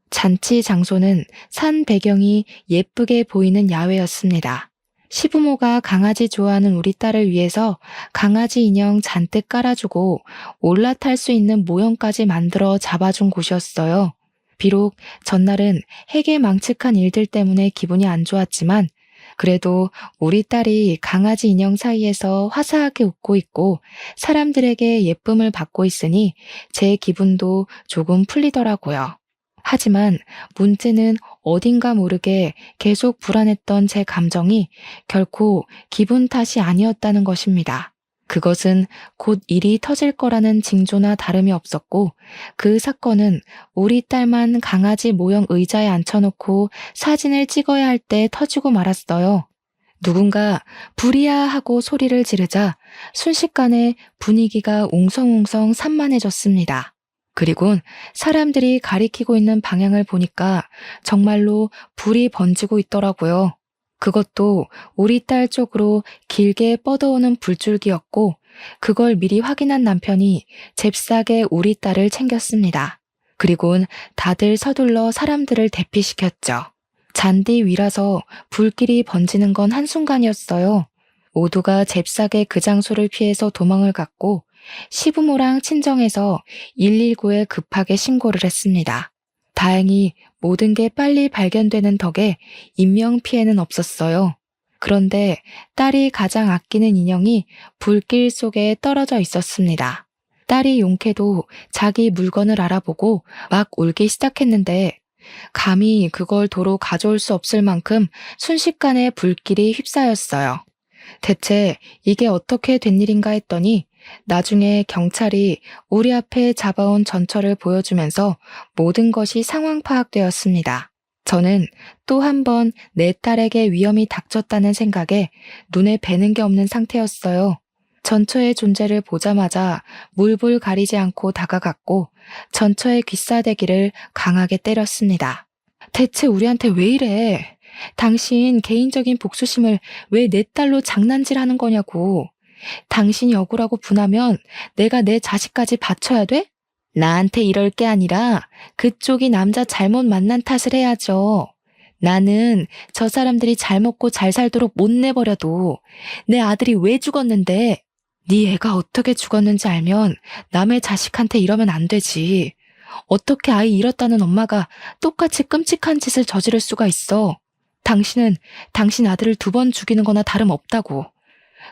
잔치 장소는 산 배경이 예쁘게 보이는 야외였습니다. 시부모가 강아지 좋아하는 우리 딸을 위해서 강아지 인형 잔뜩 깔아주고 올라탈 수 있는 모형까지 만들어 잡아준 곳이었어요. 비록 전날은 해괴망측한 일들 때문에 기분이 안 좋았지만 그래도 우리 딸이 강아지 인형 사이에서 화사하게 웃고 있고 사람들에게 예쁨을 받고 있으니 제 기분도 조금 풀리더라고요. 하지만 문제는 어딘가 모르게 계속 불안했던 제 감정이 결코 기분 탓이 아니었다는 것입니다. 그것은 곧 일이 터질 거라는 징조나 다름이 없었고 그 사건은 우리 딸만 강아지 모형 의자에 앉혀놓고 사진을 찍어야 할 때 터지고 말았어요. 누군가 불이야 하고 소리를 지르자 순식간에 분위기가 웅성웅성 산만해졌습니다. 그리곤 사람들이 가리키고 있는 방향을 보니까 정말로 불이 번지고 있더라고요. 그것도 우리 딸 쪽으로 길게 뻗어오는 불줄기였고 그걸 미리 확인한 남편이 잽싸게 우리 딸을 챙겼습니다. 그리곤 다들 서둘러 사람들을 대피시켰죠. 잔디 위라서 불길이 번지는 건 한순간이었어요. 모두가 잽싸게 그 장소를 피해서 도망을 갔고 시부모랑 친정에서 119에 급하게 신고를 했습니다. 다행히 모든 게 빨리 발견되는 덕에 인명피해는 없었어요. 그런데 딸이 가장 아끼는 인형이 불길 속에 떨어져 있었습니다. 딸이 용케도 자기 물건을 알아보고 막 울기 시작했는데 감히 그걸 도로 가져올 수 없을 만큼 순식간에 불길이 휩싸였어요. 대체 이게 어떻게 된 일인가 했더니 나중에 경찰이 우리 앞에 잡아온 전처를 보여주면서 모든 것이 상황 파악되었습니다. 저는 또 한 번 내 딸에게 위험이 닥쳤다는 생각에 눈에 뵈는 게 없는 상태였어요. 전처의 존재를 보자마자 물불 가리지 않고 다가갔고 전처의 귀싸대기를 강하게 때렸습니다. 대체 우리한테 왜 이래? 당신 개인적인 복수심을 왜 내 딸로 장난질하는 거냐고. 당신이 억울하고 분하면 내가 내 자식까지 바쳐야 돼? 나한테 이럴 게 아니라 그쪽이 남자 잘못 만난 탓을 해야죠. 나는 저 사람들이 잘 먹고 잘 살도록 못 내버려도 내 아들이 왜 죽었는데 네 애가 어떻게 죽었는지 알면 남의 자식한테 이러면 안 되지. 어떻게 아이 잃었다는 엄마가 똑같이 끔찍한 짓을 저지를 수가 있어. 당신은 당신 아들을 2번 죽이는 거나 다름없다고.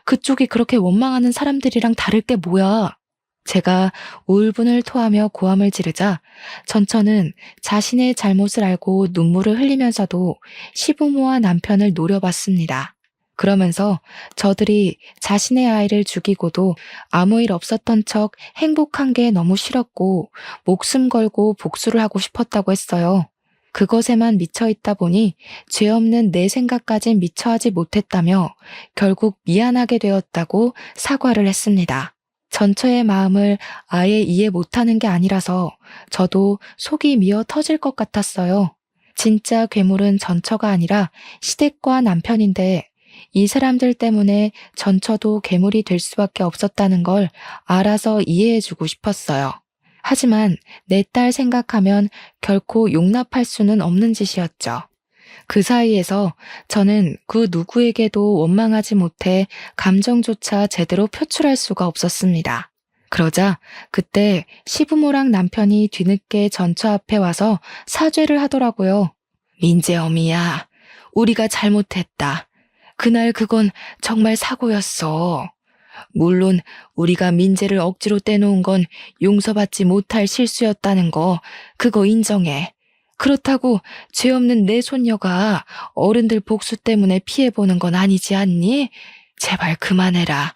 그쪽이 그렇게 원망하는 사람들이랑 다를 게 뭐야. 제가 울분을 토하며 고함을 지르자 전처는 자신의 잘못을 알고 눈물을 흘리면서도 시부모와 남편을 노려봤습니다. 그러면서 저들이 자신의 아이를 죽이고도 아무 일 없었던 척 행복한 게 너무 싫었고 목숨 걸고 복수를 하고 싶었다고 했어요. 그것에만 미쳐있다 보니 죄 없는 내 생각까진 미처하지 못했다며 결국 미안하게 되었다고 사과를 했습니다. 전처의 마음을 아예 이해 못하는 게 아니라서 저도 속이 미어 터질 것 같았어요. 진짜 괴물은 전처가 아니라 시댁과 남편인데 이 사람들 때문에 전처도 괴물이 될 수밖에 없었다는 걸 알아서 이해해주고 싶었어요. 하지만 내 딸 생각하면 결코 용납할 수는 없는 짓이었죠. 그 사이에서 저는 그 누구에게도 원망하지 못해 감정조차 제대로 표출할 수가 없었습니다. 그러자 그때 시부모랑 남편이 뒤늦게 전처 앞에 와서 사죄를 하더라고요. 민재 어미야, 우리가 잘못했다. 그날 그건 정말 사고였어. 물론 우리가 민재를 억지로 떼놓은 건 용서받지 못할 실수였다는 거, 그거 인정해. 그렇다고 죄 없는 내 손녀가 어른들 복수 때문에 피해보는 건 아니지 않니? 제발 그만해라.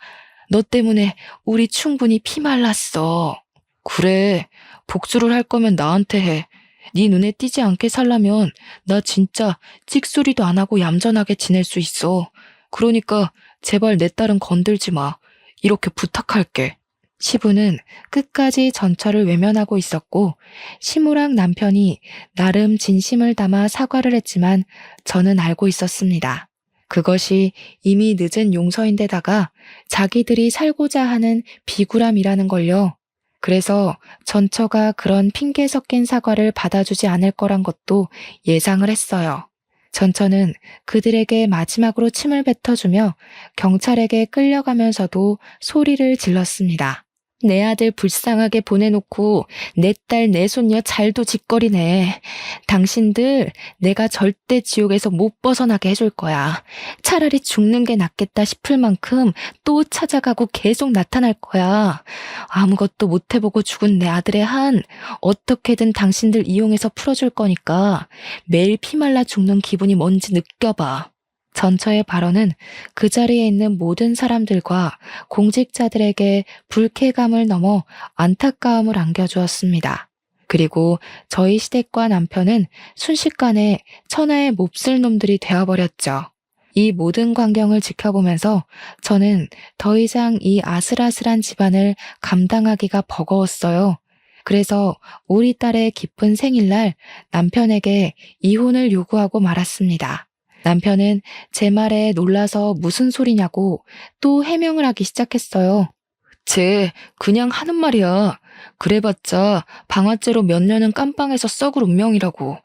너 때문에 우리 충분히 피말랐어. 그래, 복수를 할 거면 나한테 해. 네 눈에 띄지 않게 살려면 나 진짜 찍소리도 안 하고 얌전하게 지낼 수 있어. 그러니까 제발 내 딸은 건들지 마. 이렇게 부탁할게. 시부는 끝까지 전처를 외면하고 있었고 시무랑 남편이 나름 진심을 담아 사과를 했지만 저는 알고 있었습니다. 그것이 이미 늦은 용서인데다가 자기들이 살고자 하는 비굴함이라는 걸요. 그래서 전처가 그런 핑계 섞인 사과를 받아주지 않을 거란 것도 예상을 했어요. 전처는 그들에게 마지막으로 침을 뱉어주며 경찰에게 끌려가면서도 소리를 질렀습니다. 내 아들 불쌍하게 보내놓고 내 딸 내 손녀 잘도 짓거리네. 당신들 내가 절대 지옥에서 못 벗어나게 해줄 거야. 차라리 죽는 게 낫겠다 싶을 만큼 또 찾아가고 계속 나타날 거야. 아무것도 못 해보고 죽은 내 아들의 한 어떻게든 당신들 이용해서 풀어줄 거니까 매일 피말라 죽는 기분이 뭔지 느껴봐. 전처의 발언은 그 자리에 있는 모든 사람들과 공직자들에게 불쾌감을 넘어 안타까움을 안겨주었습니다. 그리고 저희 시댁과 남편은 순식간에 천하의 몹쓸 놈들이 되어버렸죠. 이 모든 광경을 지켜보면서 저는 더 이상 이 아슬아슬한 집안을 감당하기가 버거웠어요. 그래서 우리 딸의 기쁜 생일날 남편에게 이혼을 요구하고 말았습니다. 남편은 제 말에 놀라서 무슨 소리냐고 또 해명을 하기 시작했어요. 쟤 그냥 하는 말이야. 그래봤자 방아쇠로 몇 년은 깜빵에서 썩을 운명이라고.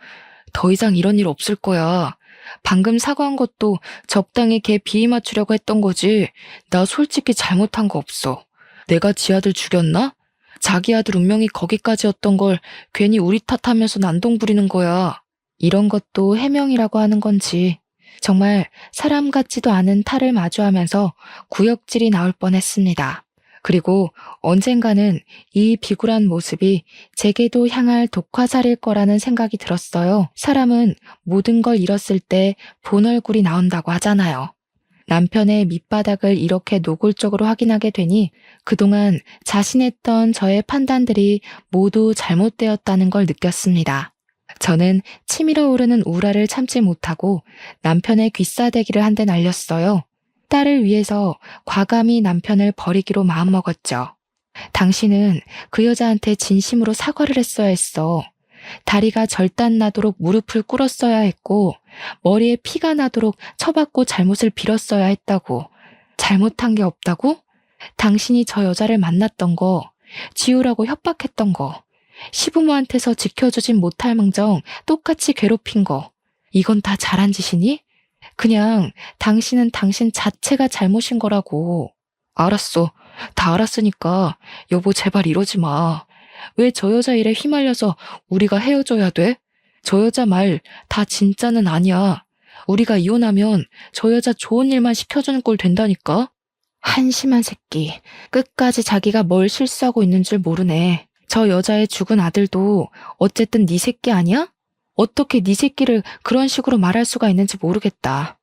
더 이상 이런 일 없을 거야. 방금 사과한 것도 적당히 걔 비위 맞추려고 했던 거지. 나 솔직히 잘못한 거 없어. 내가 지 아들 죽였나? 자기 아들 운명이 거기까지였던 걸 괜히 우리 탓하면서 난동 부리는 거야. 이런 것도 해명이라고 하는 건지. 정말 사람 같지도 않은 탈을 마주하면서 구역질이 나올 뻔했습니다. 그리고 언젠가는 이 비굴한 모습이 제게도 향할 독화살일 거라는 생각이 들었어요. 사람은 모든 걸 잃었을 때 본 얼굴이 나온다고 하잖아요. 남편의 밑바닥을 이렇게 노골적으로 확인하게 되니 그동안 자신했던 저의 판단들이 모두 잘못되었다는 걸 느꼈습니다. 저는 치밀어 오르는 우라를 참지 못하고 남편의 귀싸대기를 한 대 날렸어요. 딸을 위해서 과감히 남편을 버리기로 마음먹었죠. 당신은 그 여자한테 진심으로 사과를 했어야 했어. 다리가 절단 나도록 무릎을 꿇었어야 했고 머리에 피가 나도록 쳐받고 잘못을 빌었어야 했다고. 잘못한 게 없다고? 당신이 저 여자를 만났던 거, 지우라고 협박했던 거, 시부모한테서 지켜주진 못할 망정 똑같이 괴롭힌 거, 이건 다 잘한 짓이니? 그냥 당신은 당신 자체가 잘못인 거라고. 알았어. 다 알았으니까 여보 제발 이러지 마. 왜 저 여자 일에 휘말려서 우리가 헤어져야 돼? 저 여자 말 다 진짜는 아니야. 우리가 이혼하면 저 여자 좋은 일만 시켜주는 꼴 된다니까? 한심한 새끼. 끝까지 자기가 뭘 실수하고 있는 줄 모르네. 저 여자의 죽은 아들도 어쨌든 네 새끼 아니야? 어떻게 네 새끼를 그런 식으로 말할 수가 있는지 모르겠다.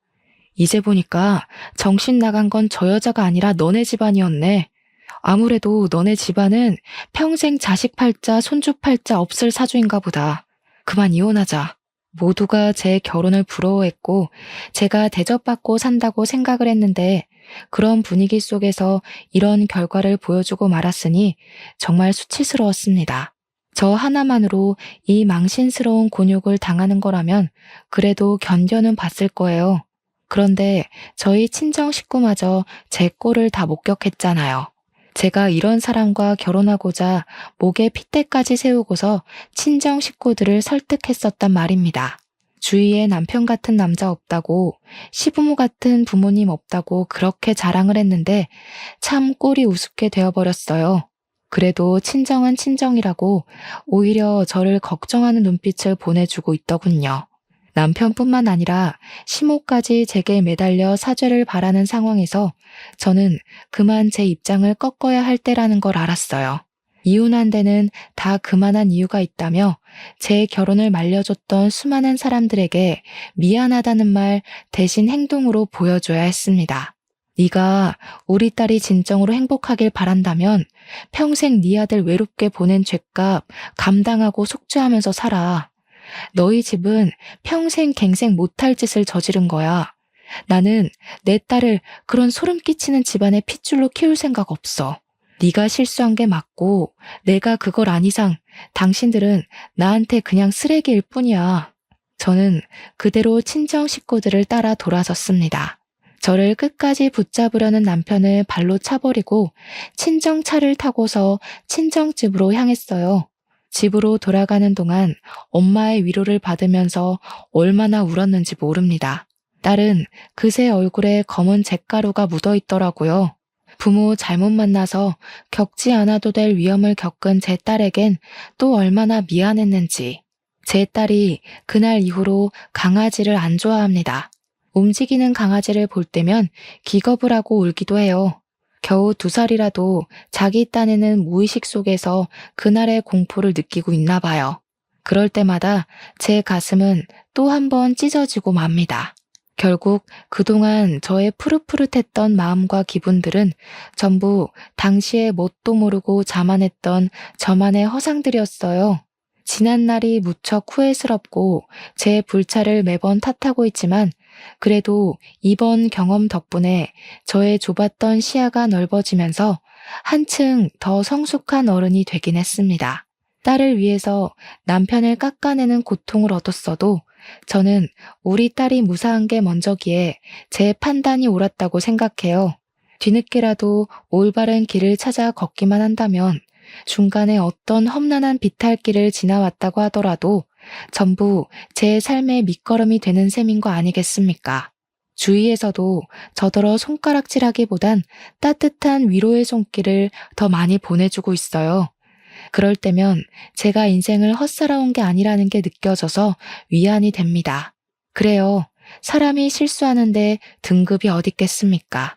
이제 보니까 정신 나간 건 저 여자가 아니라 너네 집안이었네. 아무래도 너네 집안은 평생 자식 팔자 손주 팔자 없을 사주인가 보다. 그만 이혼하자. 모두가 제 결혼을 부러워했고 제가 대접받고 산다고 생각을 했는데 그런 분위기 속에서 이런 결과를 보여주고 말았으니 정말 수치스러웠습니다. 저 하나만으로 이 망신스러운 곤욕을 당하는 거라면 그래도 견뎌는 봤을 거예요. 그런데 저희 친정 식구마저 제 꼴을 다 목격했잖아요. 제가 이런 사람과 결혼하고자 목에 핏대까지 세우고서 친정 식구들을 설득했었단 말입니다. 주위에 남편 같은 남자 없다고, 시부모 같은 부모님 없다고 그렇게 자랑을 했는데 참 꼴이 우습게 되어버렸어요. 그래도 친정은 친정이라고 오히려 저를 걱정하는 눈빛을 보내주고 있더군요. 남편뿐만 아니라 시모까지 제게 매달려 사죄를 바라는 상황에서 저는 그만 제 입장을 꺾어야 할 때라는 걸 알았어요. 이혼한 데는 다 그만한 이유가 있다며 제 결혼을 말려줬던 수많은 사람들에게 미안하다는 말 대신 행동으로 보여줘야 했습니다. 네가 우리 딸이 진정으로 행복하길 바란다면 평생 네 아들 외롭게 보낸 죄값 감당하고 속죄하면서 살아. 너희 집은 평생 갱생 못할 짓을 저지른 거야. 나는 내 딸을 그런 소름 끼치는 집안의 핏줄로 키울 생각 없어. 네가 실수한 게 맞고 내가 그걸 안 이상 당신들은 나한테 그냥 쓰레기일 뿐이야. 저는 그대로 친정 식구들을 따라 돌아섰습니다. 저를 끝까지 붙잡으려는 남편을 발로 차버리고 친정차를 타고서 친정집으로 향했어요. 집으로 돌아가는 동안 엄마의 위로를 받으면서 얼마나 울었는지 모릅니다. 딸은 그새 얼굴에 검은 잿가루가 묻어 있더라고요. 부모 잘못 만나서 겪지 않아도 될 위험을 겪은 제 딸에겐 또 얼마나 미안했는지. 제 딸이 그날 이후로 강아지를 안 좋아합니다. 움직이는 강아지를 볼 때면 기겁을 하고 울기도 해요. 겨우 2살이라도 자기 딴에는 무의식 속에서 그날의 공포를 느끼고 있나 봐요. 그럴 때마다 제 가슴은 또 한 번 찢어지고 맙니다. 결국 그동안 저의 푸릇푸릇했던 마음과 기분들은 전부 당시에 뭣도 모르고 자만했던 저만의 허상들이었어요. 지난 날이 무척 후회스럽고 제 불찰을 매번 탓하고 있지만 그래도 이번 경험 덕분에 저의 좁았던 시야가 넓어지면서 한층 더 성숙한 어른이 되긴 했습니다. 딸을 위해서 남편을 깎아내는 고통을 얻었어도 저는 우리 딸이 무사한 게 먼저기에 제 판단이 옳았다고 생각해요. 뒤늦게라도 올바른 길을 찾아 걷기만 한다면 중간에 어떤 험난한 비탈길을 지나왔다고 하더라도 전부 제 삶의 밑거름이 되는 셈인 거 아니겠습니까? 주위에서도 저더러 손가락질하기보단 따뜻한 위로의 손길을 더 많이 보내주고 있어요. 그럴 때면 제가 인생을 헛살아온 게 아니라는 게 느껴져서 위안이 됩니다. 그래요. 사람이 실수하는데 등급이 어디 있겠습니까?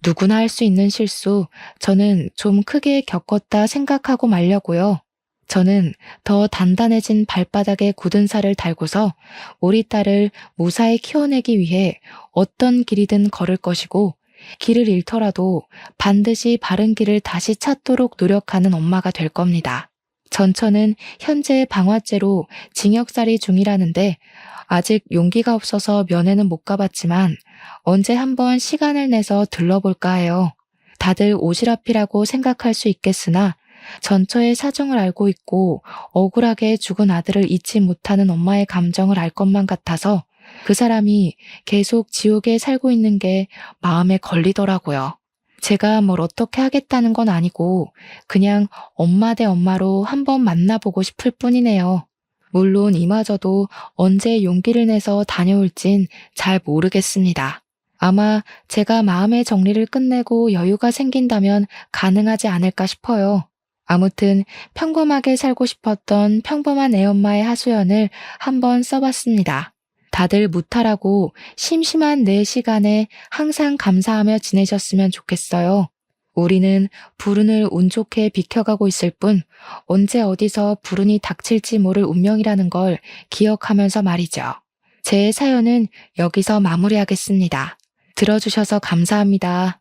누구나 할 수 있는 실수, 저는 좀 크게 겪었다 생각하고 말려고요. 저는 더 단단해진 발바닥에 굳은 살을 달고서 우리 딸을 무사히 키워내기 위해 어떤 길이든 걸을 것이고 길을 잃더라도 반드시 바른 길을 다시 찾도록 노력하는 엄마가 될 겁니다. 전처는 현재 방화죄로 징역살이 중이라는데 아직 용기가 없어서 면회는 못 가봤지만 언제 한번 시간을 내서 들러볼까 해요. 다들 오지랖이라고 생각할 수 있겠으나 전처의 사정을 알고 있고 억울하게 죽은 아들을 잊지 못하는 엄마의 감정을 알 것만 같아서 그 사람이 계속 지옥에 살고 있는 게 마음에 걸리더라고요. 제가 뭘 어떻게 하겠다는 건 아니고 그냥 엄마 대 엄마로 한번 만나보고 싶을 뿐이네요. 물론 이마저도 언제 용기를 내서 다녀올진 잘 모르겠습니다. 아마 제가 마음의 정리를 끝내고 여유가 생긴다면 가능하지 않을까 싶어요. 아무튼 평범하게 살고 싶었던 평범한 애엄마의 하소연을 한번 써봤습니다. 다들 무탈하고 심심한 내 시간에 항상 감사하며 지내셨으면 좋겠어요. 우리는 불운을 운 좋게 비켜가고 있을 뿐 언제 어디서 불운이 닥칠지 모를 운명이라는 걸 기억하면서 말이죠. 제 사연은 여기서 마무리하겠습니다. 들어주셔서 감사합니다.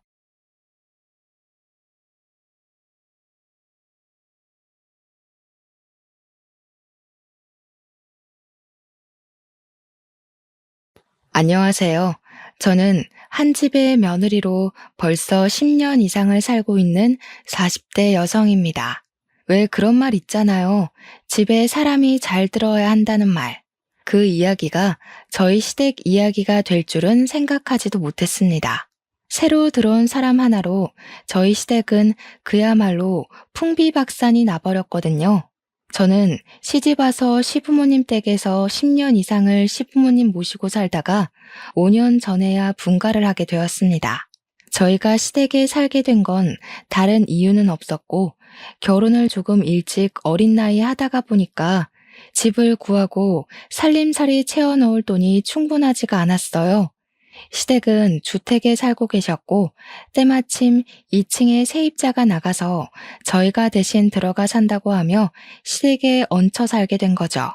안녕하세요. 저는 한 집의 며느리로 벌써 10년 이상을 살고 있는 40대 여성입니다. 왜 그런 말 있잖아요. 집에 사람이 잘 들어야 한다는 말. 그 이야기가 저희 시댁 이야기가 될 줄은 생각하지도 못했습니다. 새로 들어온 사람 하나로 저희 시댁은 그야말로 풍비박산이 나버렸거든요. 저는 시집와서 시부모님 댁에서 10년 이상을 시부모님 모시고 살다가 5년 전에야 분가를 하게 되었습니다. 저희가 시댁에 살게 된 건 다른 이유는 없었고 결혼을 조금 일찍 어린 나이에 하다가 보니까 집을 구하고 살림살이 채워 넣을 돈이 충분하지가 않았어요. 시댁은 주택에 살고 계셨고 때마침 2층에 세입자가 나가서 저희가 대신 들어가 산다고 하며 시댁에 얹혀 살게 된 거죠.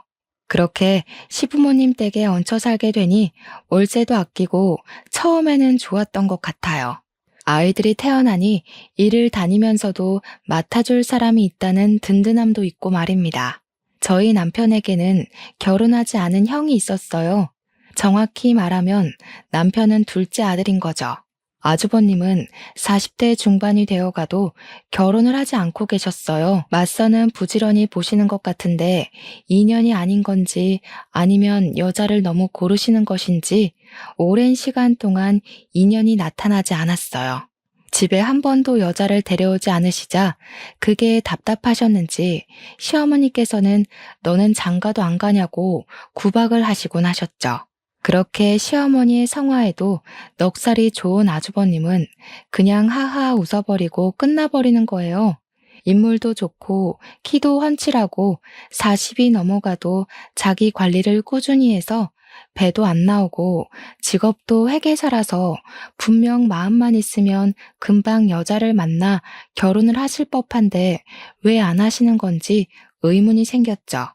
그렇게 시부모님 댁에 얹혀 살게 되니 월세도 아끼고 처음에는 좋았던 것 같아요. 아이들이 태어나니 일을 다니면서도 맡아줄 사람이 있다는 든든함도 있고 말입니다. 저희 남편에게는 결혼하지 않은 형이 있었어요. 정확히 말하면 남편은 둘째 아들인 거죠. 아주버님은 40대 중반이 되어가도 결혼을 하지 않고 계셨어요. 맞서는 부지런히 보시는 것 같은데 인연이 아닌 건지 아니면 여자를 너무 고르시는 것인지 오랜 시간 동안 인연이 나타나지 않았어요. 집에 한 번도 여자를 데려오지 않으시자 그게 답답하셨는지 시어머니께서는 너는 장가도 안 가냐고 구박을 하시곤 하셨죠. 그렇게 시어머니의 성화에도 넉살이 좋은 아주버님은 그냥 하하 웃어버리고 끝나버리는 거예요. 인물도 좋고 키도 훤칠하고 40이 넘어가도 자기 관리를 꾸준히 해서 배도 안 나오고 직업도 회계사라서 분명 마음만 있으면 금방 여자를 만나 결혼을 하실 법한데 왜 안 하시는 건지 의문이 생겼죠.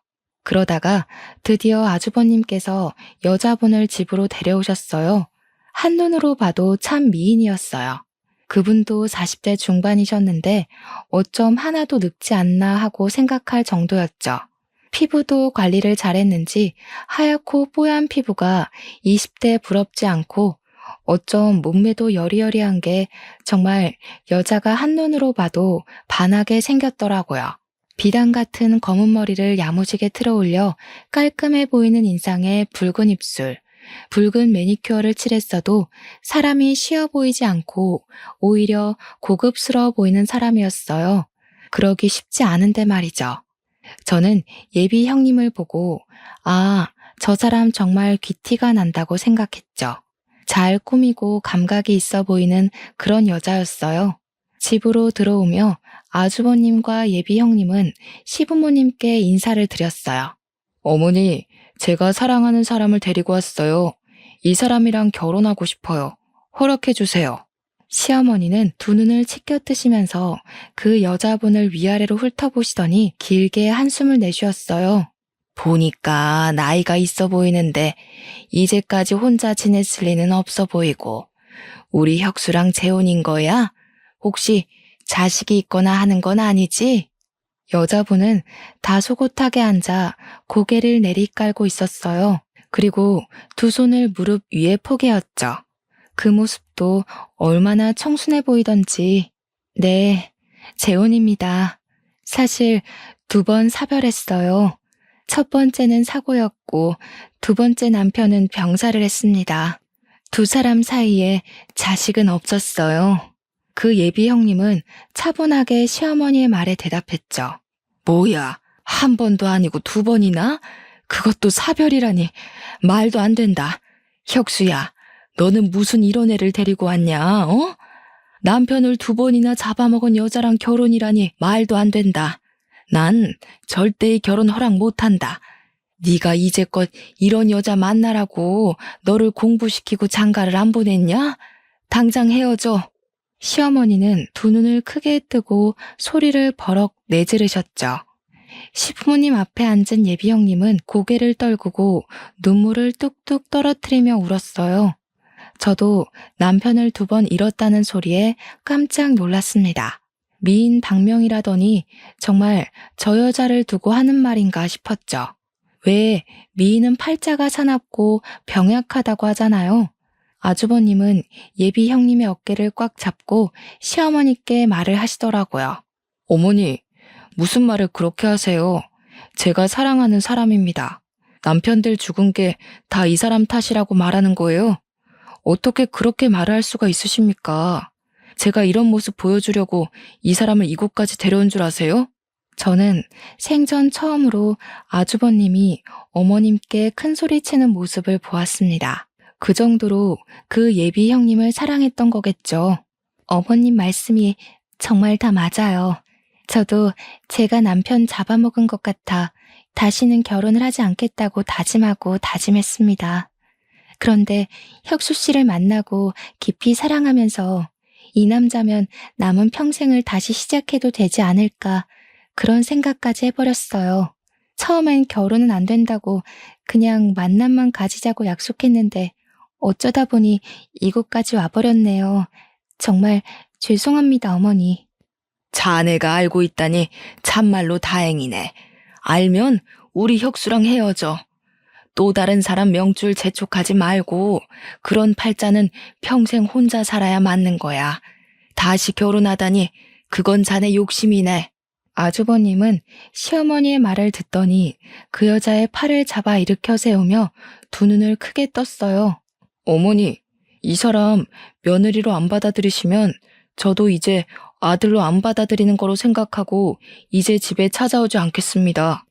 그러다가 드디어 아주버님께서 여자분을 집으로 데려오셨어요. 한눈으로 봐도 참 미인이었어요. 그분도 40대 중반이셨는데 어쩜 하나도 늙지 않나 하고 생각할 정도였죠. 피부도 관리를 잘했는지 하얗고 뽀얀 피부가 20대 부럽지 않고 어쩜 몸매도 여리여리한 게 정말 여자가 한눈으로 봐도 반하게 생겼더라고요. 비단 같은 검은 머리를 야무지게 틀어올려 깔끔해 보이는 인상에 붉은 입술, 붉은 매니큐어를 칠했어도 사람이 쉬어 보이지 않고 오히려 고급스러워 보이는 사람이었어요. 그러기 쉽지 않은데 말이죠. 저는 예비 형님을 보고 아, 저 사람 정말 귀티가 난다고 생각했죠. 잘 꾸미고 감각이 있어 보이는 그런 여자였어요. 집으로 들어오며 아주버님과 예비 형님은 시부모님께 인사를 드렸어요. 어머니, 제가 사랑하는 사람을 데리고 왔어요. 이 사람이랑 결혼하고 싶어요. 허락해 주세요. 시어머니는 두 눈을 치켜뜨시면서 그 여자분을 위아래로 훑어보시더니 길게 한숨을 내쉬었어요. 보니까 나이가 있어 보이는데 이제까지 혼자 지냈을 리는 없어 보이고 우리 혁수랑 재혼인 거야? 혹시 자식이 있거나 하는 건 아니지? 여자분은 다소곳하게 앉아 고개를 내리깔고 있었어요. 그리고 두 손을 무릎 위에 포개었죠. 그 모습도 얼마나 청순해 보이던지. 네, 재혼입니다. 사실 2번 사별했어요. 첫 번째는 사고였고 2번째 남편은 병사를 했습니다. 두 사람 사이에 자식은 없었어요. 그 예비 형님은 차분하게 시어머니의 말에 대답했죠. 뭐야, 한 번도 아니고 2번이나? 그것도 사별이라니 말도 안 된다. 혁수야, 너는 무슨 이런 애를 데리고 왔냐, 어? 남편을 2번이나 잡아먹은 여자랑 결혼이라니 말도 안 된다. 난 절대 결혼 허락 못한다. 네가 이제껏 이런 여자 만나라고 너를 공부시키고 장가를 안 보냈냐? 당장 헤어져. 시어머니는 두 눈을 크게 뜨고 소리를 버럭 내지르셨죠. 시부모님 앞에 앉은 예비 형님은 고개를 떨구고 눈물을 뚝뚝 떨어뜨리며 울었어요. 저도 남편을 2번 잃었다는 소리에 깜짝 놀랐습니다. 미인 방명이라더니 정말 저 여자를 두고 하는 말인가 싶었죠. 왜 미인은 팔자가 사납고 병약하다고 하잖아요. 아주버님은 예비 형님의 어깨를 꽉 잡고 시어머니께 말을 하시더라고요. 어머니, 무슨 말을 그렇게 하세요? 제가 사랑하는 사람입니다. 남편들 죽은 게 다 이 사람 탓이라고 말하는 거예요? 어떻게 그렇게 말을 할 수가 있으십니까? 제가 이런 모습 보여주려고 이 사람을 이곳까지 데려온 줄 아세요? 저는 생전 처음으로 아주버님이 어머님께 큰 소리치는 모습을 보았습니다. 그 정도로 그 예비 형님을 사랑했던 거겠죠. 어머님 말씀이 정말 다 맞아요. 저도 제가 남편 잡아먹은 것 같아 다시는 결혼을 하지 않겠다고 다짐하고 다짐했습니다. 그런데 혁수 씨를 만나고 깊이 사랑하면서 이 남자면 남은 평생을 다시 시작해도 되지 않을까 그런 생각까지 해버렸어요. 처음엔 결혼은 안 된다고 그냥 만남만 가지자고 약속했는데 어쩌다 보니 이곳까지 와버렸네요. 정말 죄송합니다, 어머니. 자네가 알고 있다니 참말로 다행이네. 알면 우리 혁수랑 헤어져. 또 다른 사람 명줄 재촉하지 말고 그런 팔자는 평생 혼자 살아야 맞는 거야. 다시 결혼하다니 그건 자네 욕심이네. 아주버님은 시어머니의 말을 듣더니 그 여자의 팔을 잡아 일으켜 세우며 두 눈을 크게 떴어요. 어머니, 이 사람 며느리로 안 받아들이시면 저도 이제 아들로 안 받아들이는 거로 생각하고 이제 집에 찾아오지 않겠습니다.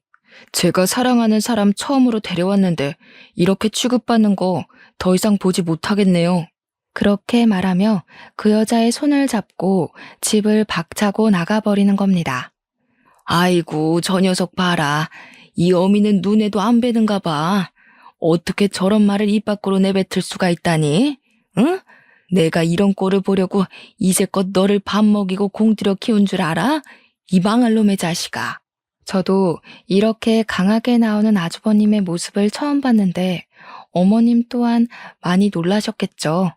제가 사랑하는 사람 처음으로 데려왔는데 이렇게 취급받는 거 더 이상 보지 못하겠네요. 그렇게 말하며 그 여자의 손을 잡고 집을 박차고 나가버리는 겁니다. 아이고, 저 녀석 봐라. 이 어미는 눈에도 안 뵈는가 봐. 어떻게 저런 말을 입 밖으로 내뱉을 수가 있다니? 응? 내가 이런 꼴을 보려고 이제껏 너를 밥 먹이고 공들여 키운 줄 알아? 이 망할 놈의 자식아. 저도 이렇게 강하게 나오는 아주버님의 모습을 처음 봤는데 어머님 또한 많이 놀라셨겠죠.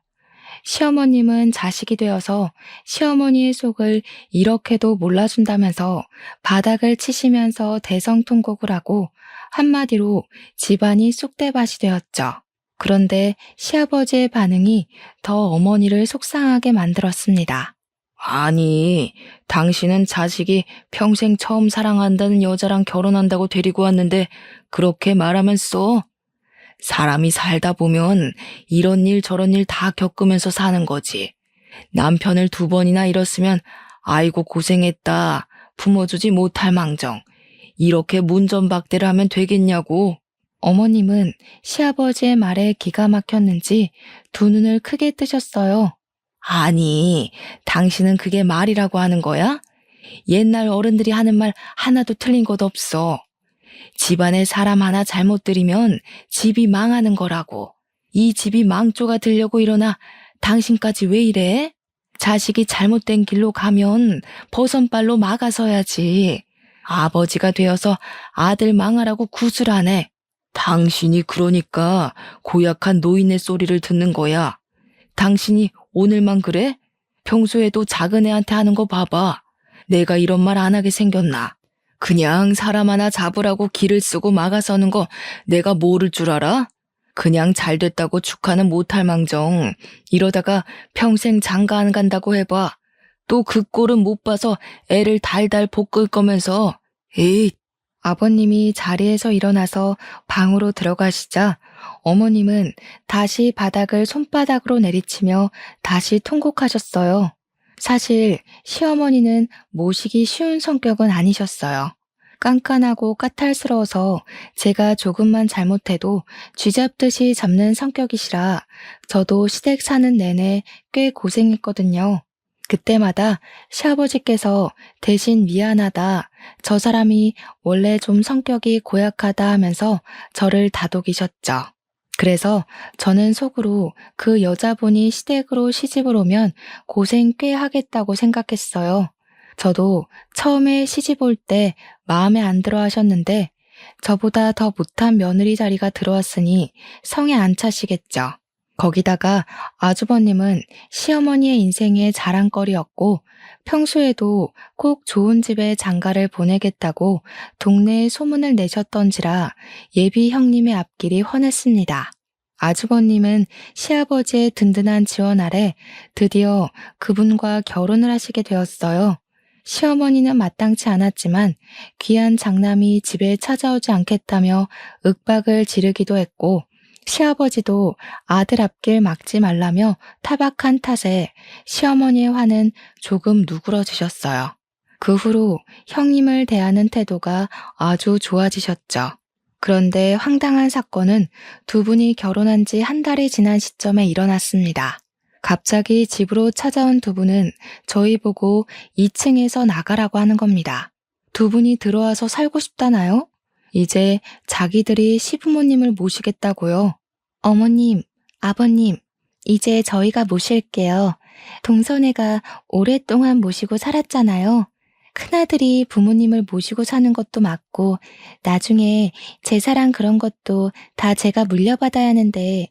시어머님은 자식이 되어서 시어머니의 속을 이렇게도 몰라준다면서 바닥을 치시면서 대성통곡을 하고 한마디로 집안이 쑥대밭이 되었죠. 그런데 시아버지의 반응이 더 어머니를 속상하게 만들었습니다. 아니, 당신은 자식이 평생 처음 사랑한다는 여자랑 결혼한다고 데리고 왔는데 그렇게 말하면 써? 사람이 살다 보면 이런 일 저런 일 다 겪으면서 사는 거지. 남편을 2번이나 잃었으면 아이고 고생했다. 품어주지 못할 망정. 이렇게 문전박대를 하면 되겠냐고. 어머님은 시아버지의 말에 기가 막혔는지 두 눈을 크게 뜨셨어요. 아니, 당신은 그게 말이라고 하는 거야? 옛날 어른들이 하는 말 하나도 틀린 것 없어. 집안에 사람 하나 잘못 들이면 집이 망하는 거라고. 이 집이 망조가 되려고 일어나 당신까지 왜 이래? 자식이 잘못된 길로 가면 버선발로 막아서야지. 아버지가 되어서 아들 망하라고 구슬하네. 당신이 그러니까 고약한 노인의 소리를 듣는 거야. 당신이 오늘만 그래? 평소에도 작은 애한테 하는 거 봐봐. 내가 이런 말 안 하게 생겼나? 그냥 사람 하나 잡으라고 길을 쓰고 막아서는 거 내가 모를 줄 알아? 그냥 잘됐다고 축하는 못할 망정. 이러다가 평생 장가 안 간다고 해봐. 또 그 꼴은 못 봐서 애를 달달 볶을 거면서. 에이. 아버님이 자리에서 일어나서 방으로 들어가시자 어머님은 다시 바닥을 손바닥으로 내리치며 다시 통곡하셨어요. 사실 시어머니는 모시기 쉬운 성격은 아니셨어요. 깐깐하고 까탈스러워서 제가 조금만 잘못해도 쥐잡듯이 잡는 성격이시라 저도 시댁 사는 내내 꽤 고생했거든요. 그때마다 시아버지께서 대신 미안하다, 저 사람이 원래 좀 성격이 고약하다 하면서 저를 다독이셨죠. 그래서 저는 속으로 그 여자분이 시댁으로 시집을 오면 고생 꽤 하겠다고 생각했어요. 저도 처음에 시집 올 때 마음에 안 들어 하셨는데 저보다 더 못한 며느리 자리가 들어왔으니 성에 안 차시겠죠. 거기다가 아주버님은 시어머니의 인생의 자랑거리였고 평소에도 꼭 좋은 집에 장가를 보내겠다고 동네에 소문을 내셨던지라 예비 형님의 앞길이 훤했습니다. 아주버님은 시아버지의 든든한 지원 아래 드디어 그분과 결혼을 하시게 되었어요. 시어머니는 마땅치 않았지만 귀한 장남이 집에 찾아오지 않겠다며 윽박을 지르기도 했고 시아버지도 아들 앞길 막지 말라며 타박한 탓에 시어머니의 화는 조금 누그러지셨어요. 그 후로 형님을 대하는 태도가 아주 좋아지셨죠. 그런데 황당한 사건은 두 분이 결혼한 지 한 달이 지난 시점에 일어났습니다. 갑자기 집으로 찾아온 두 분은 저희 보고 2층에서 나가라고 하는 겁니다. 두 분이 들어와서 살고 싶다나요? 이제 자기들이 시부모님을 모시겠다고요. 어머님, 아버님, 이제 저희가 모실게요. 동선애가 오랫동안 모시고 살았잖아요. 큰아들이 부모님을 모시고 사는 것도 맞고 나중에 제사랑 그런 것도 다 제가 물려받아야 하는데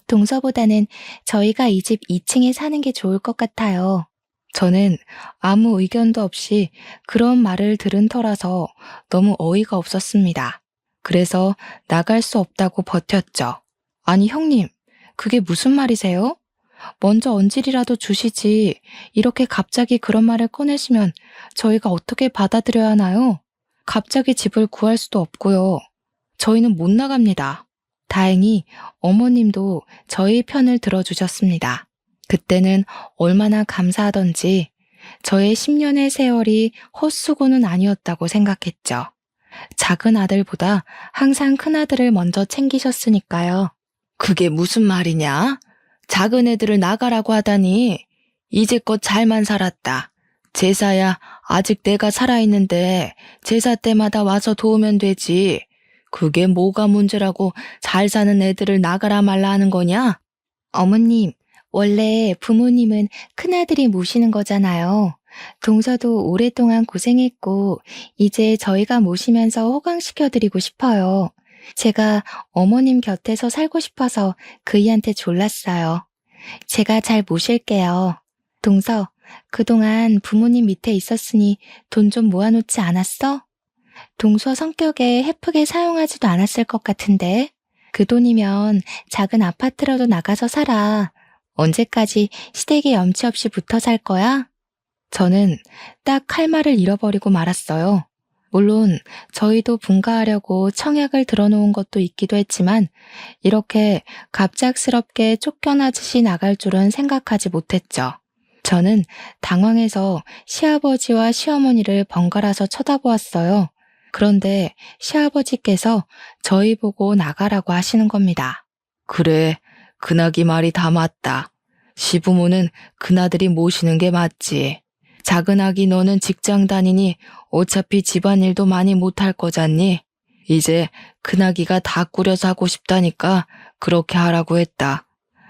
동서보다는 저희가 이 집 2층에 사는 게 좋을 것 같아요. 저는 아무 의견도 없이 그런 말을 들은 터라서 너무 어이가 없었습니다. 그래서 나갈 수 없다고 버텼죠. 아니 형님, 그게 무슨 말이세요? 먼저 언질이라도 주시지 이렇게 갑자기 그런 말을 꺼내시면 저희가 어떻게 받아들여야 하나요? 갑자기 집을 구할 수도 없고요. 저희는 못 나갑니다. 다행히 어머님도 저희 편을 들어주셨습니다. 그때는 얼마나 감사하던지 저의 10년의 세월이 헛수고는 아니었다고 생각했죠. 작은 아들보다 항상 큰 아들을 먼저 챙기셨으니까요. 그게 무슨 말이냐? 작은 애들을 나가라고 하다니 이제껏 잘만 살았다. 제사야 아직 내가 살아있는데 제사 때마다 와서 도우면 되지. 그게 뭐가 문제라고 잘 사는 애들을 나가라 말라 하는 거냐? 어머님, 원래 부모님은 큰아들이 모시는 거잖아요. 동서도 오랫동안 고생했고 이제 저희가 모시면서 호강시켜드리고 싶어요. 제가 어머님 곁에서 살고 싶어서 그이한테 졸랐어요. 제가 잘 모실게요. 동서, 그동안 부모님 밑에 있었으니 돈 좀 모아놓지 않았어? 동서 성격에 헤프게 사용하지도 않았을 것 같은데. 그 돈이면 작은 아파트라도 나가서 살아. 언제까지 시댁에 염치 없이 붙어 살 거야? 저는 딱 할 말을 잃어버리고 말았어요. 물론 저희도 분가하려고 청약을 들어놓은 것도 있기도 했지만 이렇게 갑작스럽게 쫓겨나듯이 나갈 줄은 생각하지 못했죠. 저는 당황해서 시아버지와 시어머니를 번갈아서 쳐다보았어요. 그런데 시아버지께서 저희 보고 나가라고 하시는 겁니다. 그래, 그나기 말이 다 맞다. 시부모는 그나들이 모시는 게 맞지. 작은 아기 너는 직장 다니니 어차피 집안일도 많이 못할 거잖니? 이제 큰아기가 다 꾸려서 하고 싶다니까 그렇게 하라고 했다.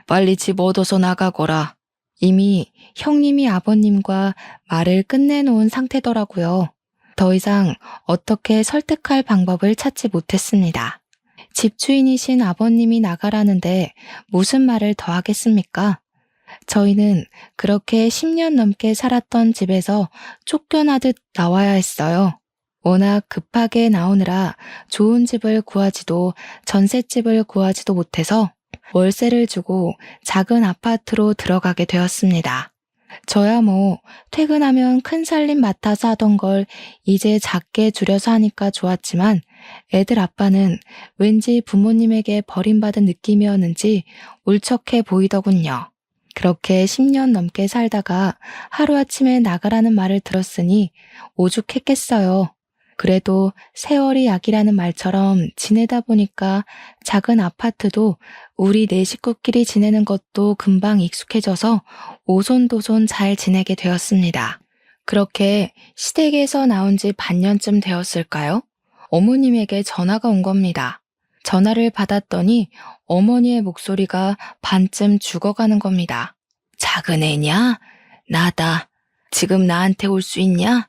빨리 집 얻어서 나가거라. 이미 형님이 아버님과 말을 끝내놓은 상태더라고요. 더 이상 어떻게 설득할 방법을 찾지 못했습니다. 집주인이신 아버님이 나가라는데 무슨 말을 더 하겠습니까? 저희는 그렇게 10년 넘게 살았던 집에서 쫓겨나듯 나와야 했어요. 워낙 급하게 나오느라 좋은 집을 구하지도 전셋집을 구하지도 못해서 월세를 주고 작은 아파트로 들어가게 되었습니다. 저야 뭐 퇴근하면 큰 살림 맡아서 하던 걸 이제 작게 줄여서 하니까 좋았지만 애들 아빠는 왠지 부모님에게 버림받은 느낌이었는지 울적해 보이더군요. 그렇게 10년 넘게 살다가 하루아침에 나가라는 말을 들었으니 오죽했겠어요. 그래도 세월이 약이라는 말처럼 지내다 보니까 작은 아파트도 우리 네 식구끼리 지내는 것도 금방 익숙해져서 오손도손 잘 지내게 되었습니다. 그렇게 시댁에서 나온 지 반년쯤 되었을까요? 어머님에게 전화가 온 겁니다. 전화를 받았더니 어머니의 목소리가 반쯤 죽어가는 겁니다. 작은 애냐? 나다. 지금 나한테 올 수 있냐?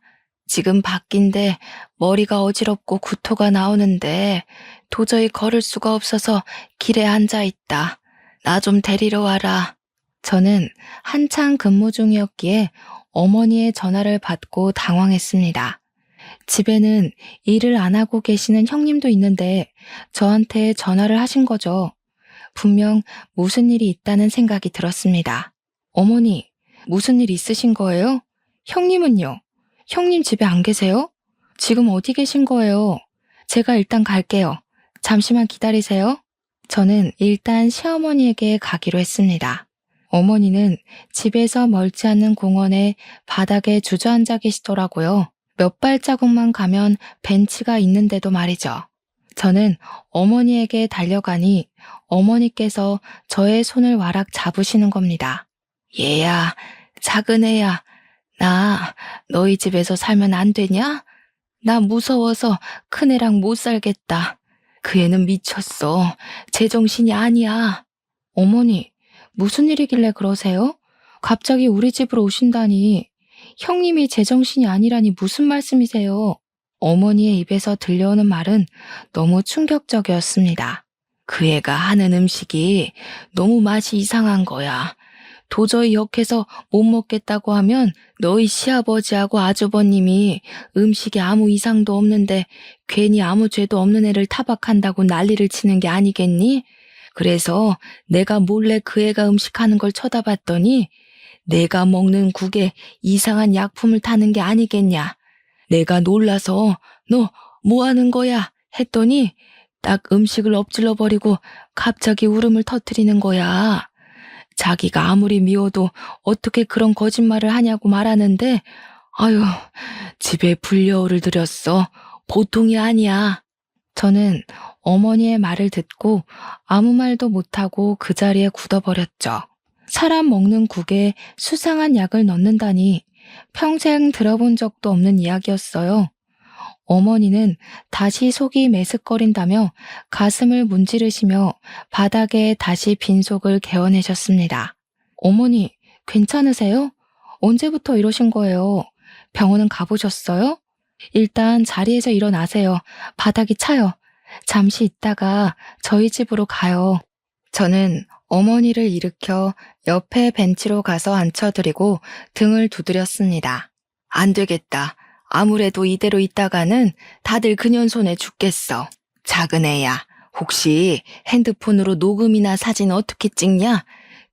지금 밖인데 머리가 어지럽고 구토가 나오는데 도저히 걸을 수가 없어서 길에 앉아 있다. 나 좀 데리러 와라. 저는 한창 근무 중이었기에 어머니의 전화를 받고 당황했습니다. 집에는 일을 안 하고 계시는 형님도 있는데 저한테 전화를 하신 거죠. 분명 무슨 일이 있다는 생각이 들었습니다. 어머니, 무슨 일 있으신 거예요? 형님은요? 형님 집에 안 계세요? 지금 어디 계신 거예요? 제가 일단 갈게요. 잠시만 기다리세요. 저는 일단 시어머니에게 가기로 했습니다. 어머니는 집에서 멀지 않는 공원에 바닥에 주저앉아 계시더라고요. 몇 발자국만 가면 벤치가 있는데도 말이죠. 저는 어머니에게 달려가니 어머니께서 저의 손을 와락 잡으시는 겁니다. 얘야, 작은 애야, 나 너희 집에서 살면 안 되냐? 나 무서워서 큰애랑 못 살겠다. 그 애는 미쳤어. 제정신이 아니야. 어머니, 무슨 일이길래 그러세요? 갑자기 우리 집으로 오신다니. 형님이 제정신이 아니라니 무슨 말씀이세요? 어머니의 입에서 들려오는 말은 너무 충격적이었습니다. 그 애가 하는 음식이 너무 맛이 이상한 거야. 도저히 역해서 못 먹겠다고 하면 너희 시아버지하고 아주버님이 음식에 아무 이상도 없는데 괜히 아무 죄도 없는 애를 타박한다고 난리를 치는 게 아니겠니? 그래서 내가 몰래 그 애가 음식하는 걸 쳐다봤더니 내가 먹는 국에 이상한 약품을 타는 게 아니겠냐. 내가 놀라서 너 뭐 하는 거야? 했더니 딱 음식을 엎질러 버리고 갑자기 울음을 터뜨리는 거야. 자기가 아무리 미워도 어떻게 그런 거짓말을 하냐고 말하는데 아유, 집에 불려오를 들였어. 보통이 아니야. 저는 어머니의 말을 듣고 아무 말도 못하고 그 자리에 굳어버렸죠. 사람 먹는 국에 수상한 약을 넣는다니 평생 들어본 적도 없는 이야기였어요. 어머니는 다시 속이 메슥거린다며 가슴을 문지르시며 바닥에 다시 빈속을 개어내셨습니다. 어머니, 괜찮으세요? 언제부터 이러신 거예요? 병원은 가보셨어요? 일단 자리에서 일어나세요. 바닥이 차요. 잠시 있다가 저희 집으로 가요. 저는 어머니를 일으켜 옆에 벤치로 가서 앉혀드리고 등을 두드렸습니다. 안 되겠다. 아무래도 이대로 있다가는 다들 그년 손에 죽겠어. 작은 애야, 혹시 핸드폰으로 녹음이나 사진 어떻게 찍냐?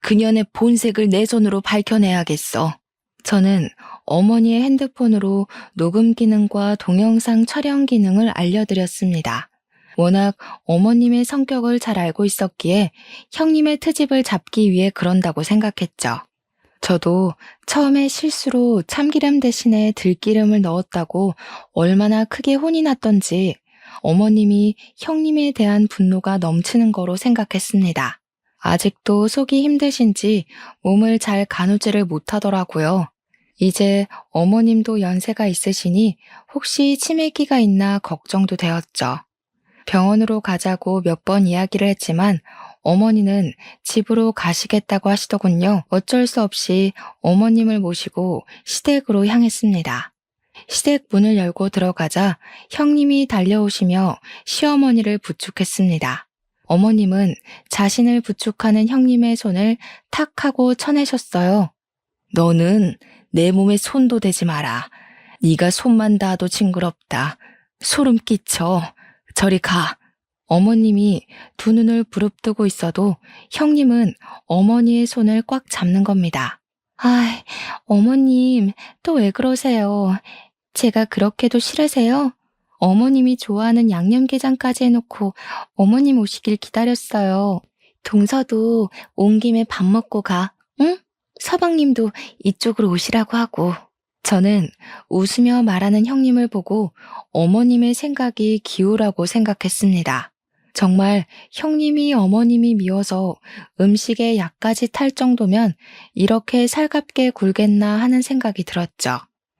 그년의 본색을 내 손으로 밝혀내야겠어. 저는 어머니의 핸드폰으로 녹음 기능과 동영상 촬영 기능을 알려드렸습니다. 워낙 어머님의 성격을 잘 알고 있었기에 형님의 트집을 잡기 위해 그런다고 생각했죠. 저도 처음에 실수로 참기름 대신에 들기름을 넣었다고 얼마나 크게 혼이 났던지 어머님이 형님에 대한 분노가 넘치는 거로 생각했습니다. 아직도 속이 힘드신지 몸을 잘 가누지를 못하더라고요. 이제 어머님도 연세가 있으시니 혹시 치매기가 있나 걱정도 되었죠. 병원으로 가자고 몇 번 이야기를 했지만 어머니는 집으로 가시겠다고 하시더군요. 어쩔 수 없이 어머님을 모시고 시댁으로 향했습니다. 시댁 문을 열고 들어가자 형님이 달려오시며 시어머니를 부축했습니다. 어머님은 자신을 부축하는 형님의 손을 탁 하고 쳐내셨어요. 너는 내 몸에 손도 대지 마라. 네가 손만 닿아도 징그럽다. 소름 끼쳐. 저리 가. 어머님이 두 눈을 부릅뜨고 있어도 형님은 어머니의 손을 꽉 잡는 겁니다. 아, 어머님, 또 왜 그러세요? 제가 그렇게도 싫으세요? 어머님이 좋아하는 양념게장까지 해놓고 어머님 오시길 기다렸어요. 동서도 온 김에 밥 먹고 가, 응? 서방님도 이쪽으로 오시라고 하고. 저는 웃으며 말하는 형님을 보고 어머님의 생각이 기우라고 생각했습니다. 정말 형님이 어머님이 미워서 음식에 약까지 탈 정도면 이렇게 살갑게 굴겠나 하는 생각이 들었죠.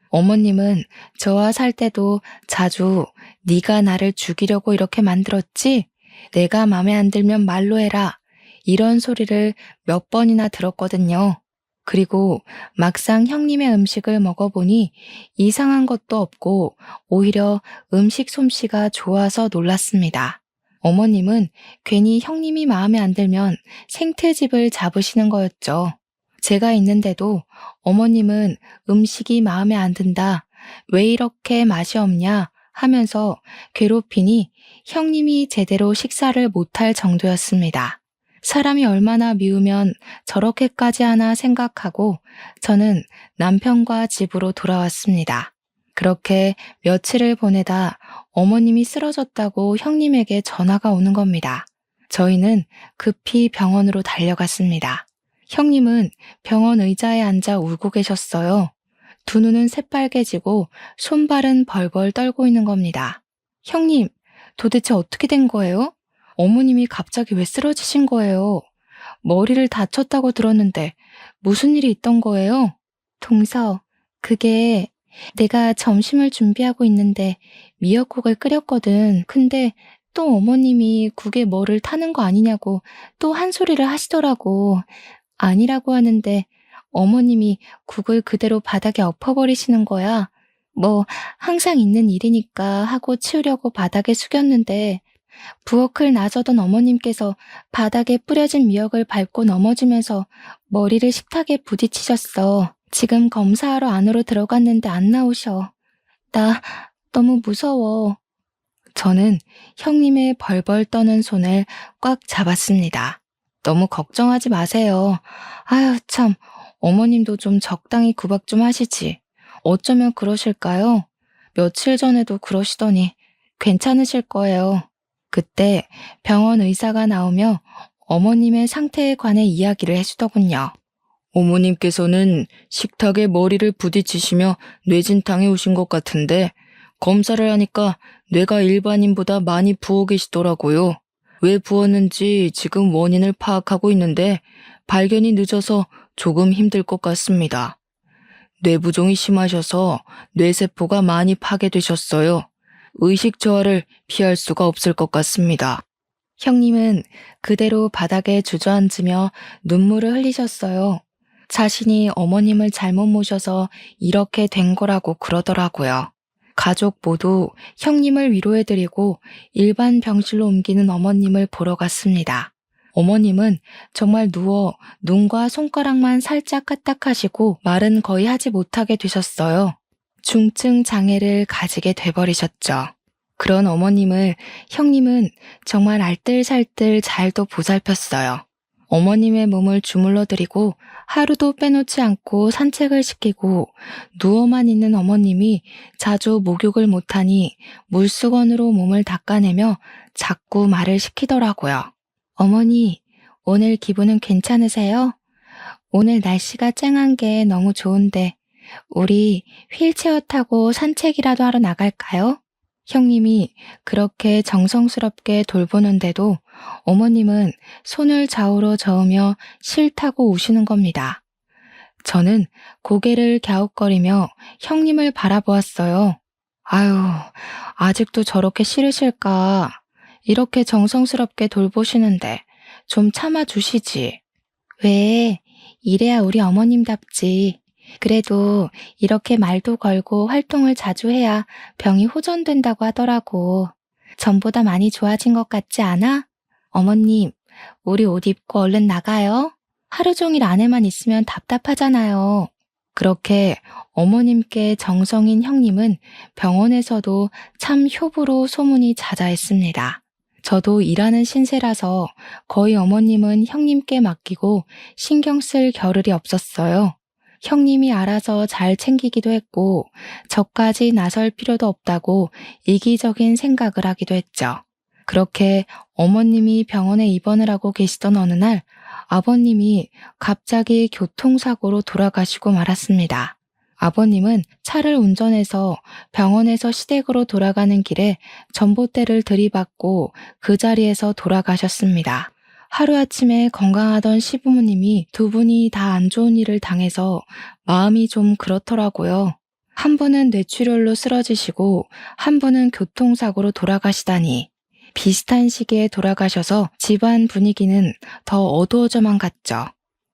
어머님은 저와 살 때도 자주 네가 나를 죽이려고 이렇게 만들었지? 내가 맘에 안 들면 말로 해라. 이런 소리를 몇 번이나 들었거든요. 그리고 막상 형님의 음식을 먹어보니 이상한 것도 없고 오히려 음식 솜씨가 좋아서 놀랐습니다. 어머님은 괜히 형님이 마음에 안 들면 생트집을 잡으시는 거였죠. 제가 있는데도 어머님은 음식이 마음에 안 든다, 왜 이렇게 맛이 없냐 하면서 괴롭히니 형님이 제대로 식사를 못할 정도였습니다. 사람이 얼마나 미우면 저렇게까지 하나 생각하고 저는 남편과 집으로 돌아왔습니다. 그렇게 며칠을 보내다 어머님이 쓰러졌다고 형님에게 전화가 오는 겁니다. 저희는 급히 병원으로 달려갔습니다. 형님은 병원 의자에 앉아 울고 계셨어요. 두 눈은 새빨개지고 손발은 벌벌 떨고 있는 겁니다. 형님, 도대체 어떻게 된 거예요? 어머님이 갑자기 왜 쓰러지신 거예요? 머리를 다쳤다고 들었는데 무슨 일이 있던 거예요? 동서, 그게 내가 점심을 준비하고 있는데 미역국을 끓였거든. 근데 또 어머님이 국에 뭐를 타는 거 아니냐고 또 한 소리를 하시더라고. 아니라고 하는데 어머님이 국을 그대로 바닥에 엎어버리시는 거야. 뭐 항상 있는 일이니까 하고 치우려고 바닥에 숙였는데 부엌을 나서던 어머님께서 바닥에 뿌려진 미역을 밟고 넘어지면서 머리를 식탁에 부딪히셨어. 지금 검사하러 안으로 들어갔는데 안 나오셔. 나 너무 무서워. 저는 형님의 벌벌 떠는 손을 꽉 잡았습니다. 너무 걱정하지 마세요. 아유, 참, 어머님도 좀 적당히 구박 좀 하시지. 어쩌면 그러실까요? 며칠 전에도 그러시더니 괜찮으실 거예요. 그때 병원 의사가 나오며 어머님의 상태에 관해 이야기를 해주더군요. 어머님께서는 식탁에 머리를 부딪히시며 뇌진탕에 오신 것 같은데 검사를 하니까 뇌가 일반인보다 많이 부어 계시더라고요. 왜 부었는지 지금 원인을 파악하고 있는데 발견이 늦어서 조금 힘들 것 같습니다. 뇌부종이 심하셔서 뇌세포가 많이 파괴되셨어요. 의식 저하를 피할 수가 없을 것 같습니다. 형님은 그대로 바닥에 주저앉으며 눈물을 흘리셨어요. 자신이 어머님을 잘못 모셔서 이렇게 된 거라고 그러더라고요. 가족 모두 형님을 위로해드리고 일반 병실로 옮기는 어머님을 보러 갔습니다. 어머님은 정말 누워 눈과 손가락만 살짝 까딱하시고 말은 거의 하지 못하게 되셨어요. 중증 장애를 가지게 돼버리셨죠. 그런 어머님을 형님은 정말 알뜰살뜰 잘도 보살폈어요. 어머님의 몸을 주물러드리고 하루도 빼놓지 않고 산책을 시키고 누워만 있는 어머님이 자주 목욕을 못하니 물수건으로 몸을 닦아내며 자꾸 말을 시키더라고요. 어머니, 오늘 기분은 괜찮으세요? 오늘 날씨가 쨍한 게 너무 좋은데 우리 휠체어 타고 산책이라도 하러 나갈까요? 형님이 그렇게 정성스럽게 돌보는데도 어머님은 손을 좌우로 저으며 싫다고 우시는 겁니다. 저는 고개를 갸웃거리며 형님을 바라보았어요. 아유, 아직도 저렇게 싫으실까? 이렇게 정성스럽게 돌보시는데 좀 참아주시지. 왜? 이래야 우리 어머님답지. 그래도 이렇게 말도 걸고 활동을 자주 해야 병이 호전된다고 하더라고. 전보다 많이 좋아진 것 같지 않아? 어머님, 우리 옷 입고 얼른 나가요. 하루 종일 안에만 있으면 답답하잖아요. 그렇게 어머님께 정성인 형님은 병원에서도 참 효부로 소문이 자자했습니다. 저도 일하는 신세라서 거의 어머님은 형님께 맡기고 신경 쓸 겨를이 없었어요. 형님이 알아서 잘 챙기기도 했고 저까지 나설 필요도 없다고 이기적인 생각을 하기도 했죠. 그렇게 어머님이 병원에 입원을 하고 계시던 어느 날 아버님이 갑자기 교통사고로 돌아가시고 말았습니다. 아버님은 차를 운전해서 병원에서 시댁으로 돌아가는 길에 전봇대를 들이받고 그 자리에서 돌아가셨습니다. 하루아침에 건강하던 시부모님이 두 분이 다 안 좋은 일을 당해서 마음이 좀 그렇더라고요. 한 분은 뇌출혈로 쓰러지시고 한 분은 교통사고로 돌아가시다니. 비슷한 시기에 돌아가셔서 집안 분위기는 더 어두워져만 갔죠.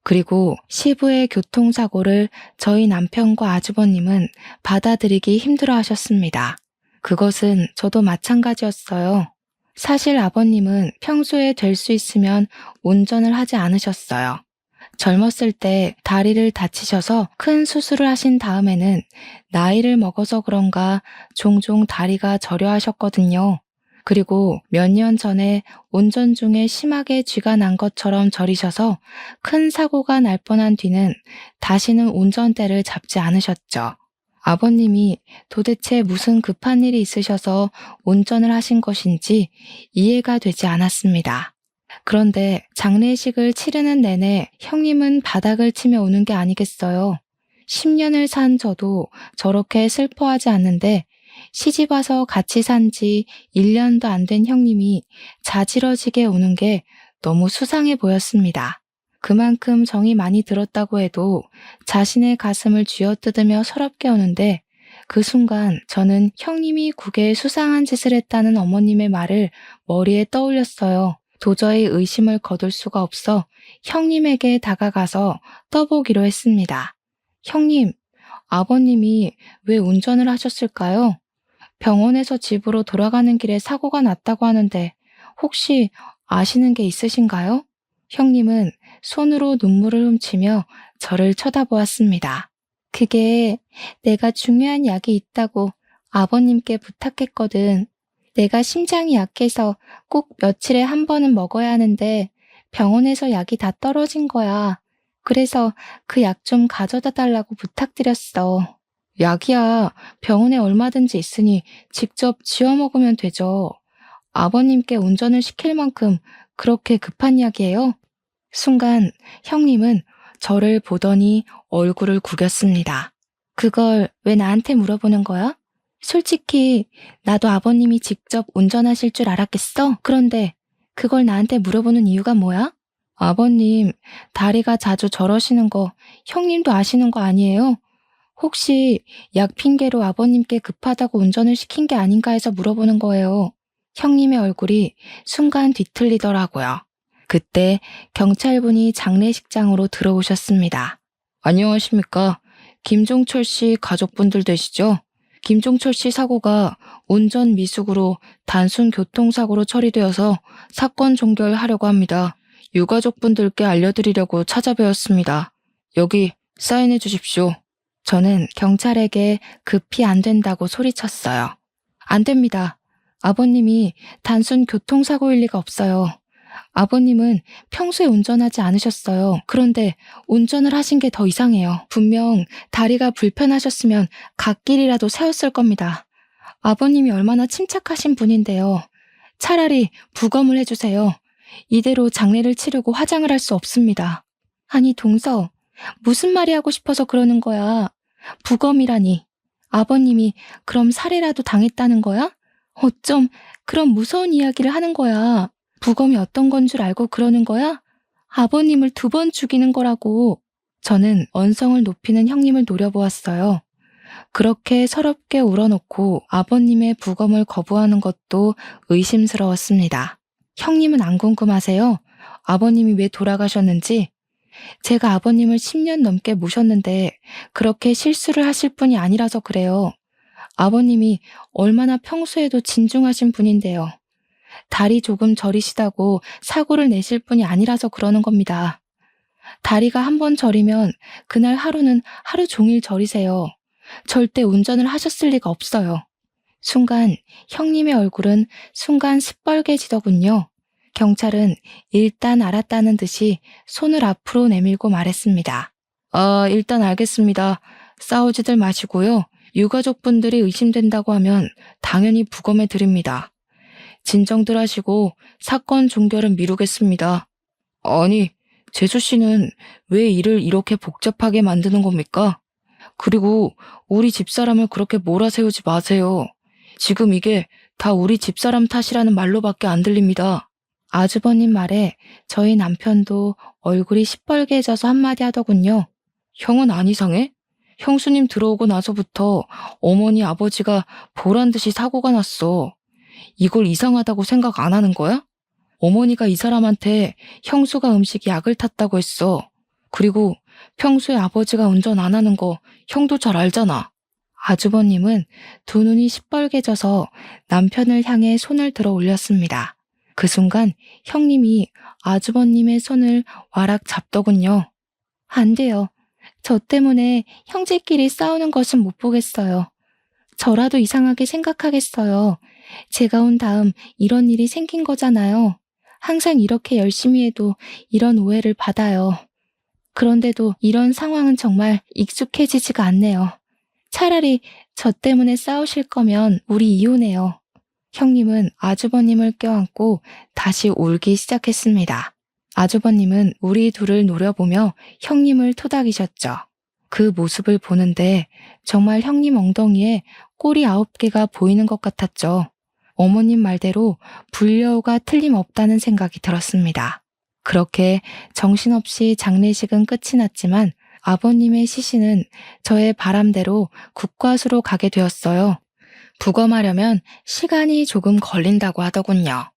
그리고 시부의 교통사고를 저희 남편과 아주버님은 받아들이기 힘들어 하셨습니다. 그것은 저도 마찬가지였어요. 사실 아버님은 평소에 될 수 있으면 운전을 하지 않으셨어요. 젊었을 때 다리를 다치셔서 큰 수술을 하신 다음에는 나이를 먹어서 그런가 종종 다리가 저려 하셨거든요. 그리고 몇 년 전에 운전 중에 심하게 쥐가 난 것처럼 저리셔서 큰 사고가 날 뻔한 뒤는 다시는 운전대를 잡지 않으셨죠. 아버님이 도대체 무슨 급한 일이 있으셔서 운전을 하신 것인지 이해가 되지 않았습니다. 그런데 장례식을 치르는 내내 형님은 바닥을 치며 우는 게 아니겠어요. 10년을 산 저도 저렇게 슬퍼하지 않는데 시집 와서 같이 산 지 1년도 안 된 형님이 자지러지게 우는 게 너무 수상해 보였습니다. 그만큼 정이 많이 들었다고 해도 자신의 가슴을 쥐어뜯으며 서럽게 우는데 그 순간 저는 형님이 국에 수상한 짓을 했다는 어머님의 말을 머리에 떠올렸어요. 도저히 의심을 거둘 수가 없어 형님에게 다가가서 떠보기로 했습니다. 형님, 아버님이 왜 운전을 하셨을까요? 병원에서 집으로 돌아가는 길에 사고가 났다고 하는데 혹시 아시는 게 있으신가요? 형님은 손으로 눈물을 훔치며 저를 쳐다보았습니다. 그게 내가 중요한 약이 있다고 아버님께 부탁했거든. 내가 심장이 약해서 꼭 며칠에 한 번은 먹어야 하는데 병원에서 약이 다 떨어진 거야. 그래서 그 약 좀 가져다 달라고 부탁드렸어. 약이야. 병원에 얼마든지 있으니 직접 지어 먹으면 되죠. 아버님께 운전을 시킬 만큼 그렇게 급한 약이에요? 순간 형님은 저를 보더니 얼굴을 구겼습니다. 그걸 왜 나한테 물어보는 거야? 솔직히 나도 아버님이 직접 운전하실 줄 알았겠어? 그런데 그걸 나한테 물어보는 이유가 뭐야? 아버님, 다리가 자주 저러시는 거 형님도 아시는 거 아니에요? 혹시 약 핑계로 아버님께 급하다고 운전을 시킨 게 아닌가 해서 물어보는 거예요. 형님의 얼굴이 순간 뒤틀리더라고요. 그때 경찰분이 장례식장으로 들어오셨습니다. 안녕하십니까. 김종철 씨 가족분들 되시죠? 김종철 씨 사고가 운전 미숙으로 단순 교통사고로 처리되어서 사건 종결하려고 합니다. 유가족분들께 알려드리려고 찾아뵈었습니다. 여기 사인해 주십시오. 저는 경찰에게 급히 안 된다고 소리쳤어요. 안 됩니다. 아버님이 단순 교통사고일 리가 없어요. 아버님은 평소에 운전하지 않으셨어요. 그런데 운전을 하신 게 더 이상해요. 분명 다리가 불편하셨으면 갓길이라도 세웠을 겁니다. 아버님이 얼마나 침착하신 분인데요. 차라리 부검을 해주세요. 이대로 장례를 치르고 화장을 할 수 없습니다. 아니, 동서, 무슨 말이 하고 싶어서 그러는 거야? 부검이라니. 아버님이 그럼 살해라도 당했다는 거야? 어쩜 그런 무서운 이야기를 하는 거야? 부검이 어떤 건 줄 알고 그러는 거야? 아버님을 2번 죽이는 거라고. 저는 언성을 높이는 형님을 노려보았어요. 그렇게 서럽게 울어놓고 아버님의 부검을 거부하는 것도 의심스러웠습니다. 형님은 안 궁금하세요? 아버님이 왜 돌아가셨는지? 제가 아버님을 10년 넘게 모셨는데 그렇게 실수를 하실 분이 아니라서 그래요. 아버님이 얼마나 평소에도 진중하신 분인데요. 다리 조금 저리시다고 사고를 내실 분이 아니라서 그러는 겁니다. 다리가 한 번 저리면 그날 하루는 하루 종일 저리세요. 절대 운전을 하셨을 리가 없어요. 순간 형님의 얼굴은 순간 시뻘개지더군요. 경찰은 일단 알았다는 듯이 손을 앞으로 내밀고 말했습니다. 일단 알겠습니다. 싸우지들 마시고요. 유가족분들이 의심된다고 하면 당연히 부검해 드립니다. 진정들 하시고 사건 종결은 미루겠습니다. 아니, 재수 씨는 왜 일을 이렇게 복잡하게 만드는 겁니까? 그리고 우리 집사람을 그렇게 몰아세우지 마세요. 지금 이게 다 우리 집사람 탓이라는 말로밖에 안 들립니다. 아주버님 말에 저희 남편도 얼굴이 시뻘개져서 한마디 하더군요. 형은 안 이상해? 형수님 들어오고 나서부터 어머니 아버지가 보란 듯이 사고가 났어. 이걸 이상하다고 생각 안 하는 거야? 어머니가 이 사람한테 형수가 음식에 약을 탔다고 했어. 그리고 평소에 아버지가 운전 안 하는 거 형도 잘 알잖아. 아주버님은 2눈이 시뻘개져서 남편을 향해 손을 들어 올렸습니다. 그 순간 형님이 아주버님의 손을 와락 잡더군요. 안 돼요. 저 때문에 형제끼리 싸우는 것은 못 보겠어요. 저라도 이상하게 생각하겠어요. 제가 온 다음 이런 일이 생긴 거잖아요. 항상 이렇게 열심히 해도 이런 오해를 받아요. 그런데도 이런 상황은 정말 익숙해지지가 않네요. 차라리 저 때문에 싸우실 거면 우리 이혼해요. 형님은 아주버님을 껴안고 다시 울기 시작했습니다. 아주버님은 우리 둘을 노려보며 형님을 토닥이셨죠. 그 모습을 보는데 정말 형님 엉덩이에 꼬리 9개가 보이는 것 같았죠. 어머님 말대로 불려우가 틀림없다는 생각이 들었습니다. 그렇게 정신없이 장례식은 끝이 났지만 아버님의 시신은 저의 바람대로 국과수로 가게 되었어요. 부검하려면 시간이 조금 걸린다고 하더군요.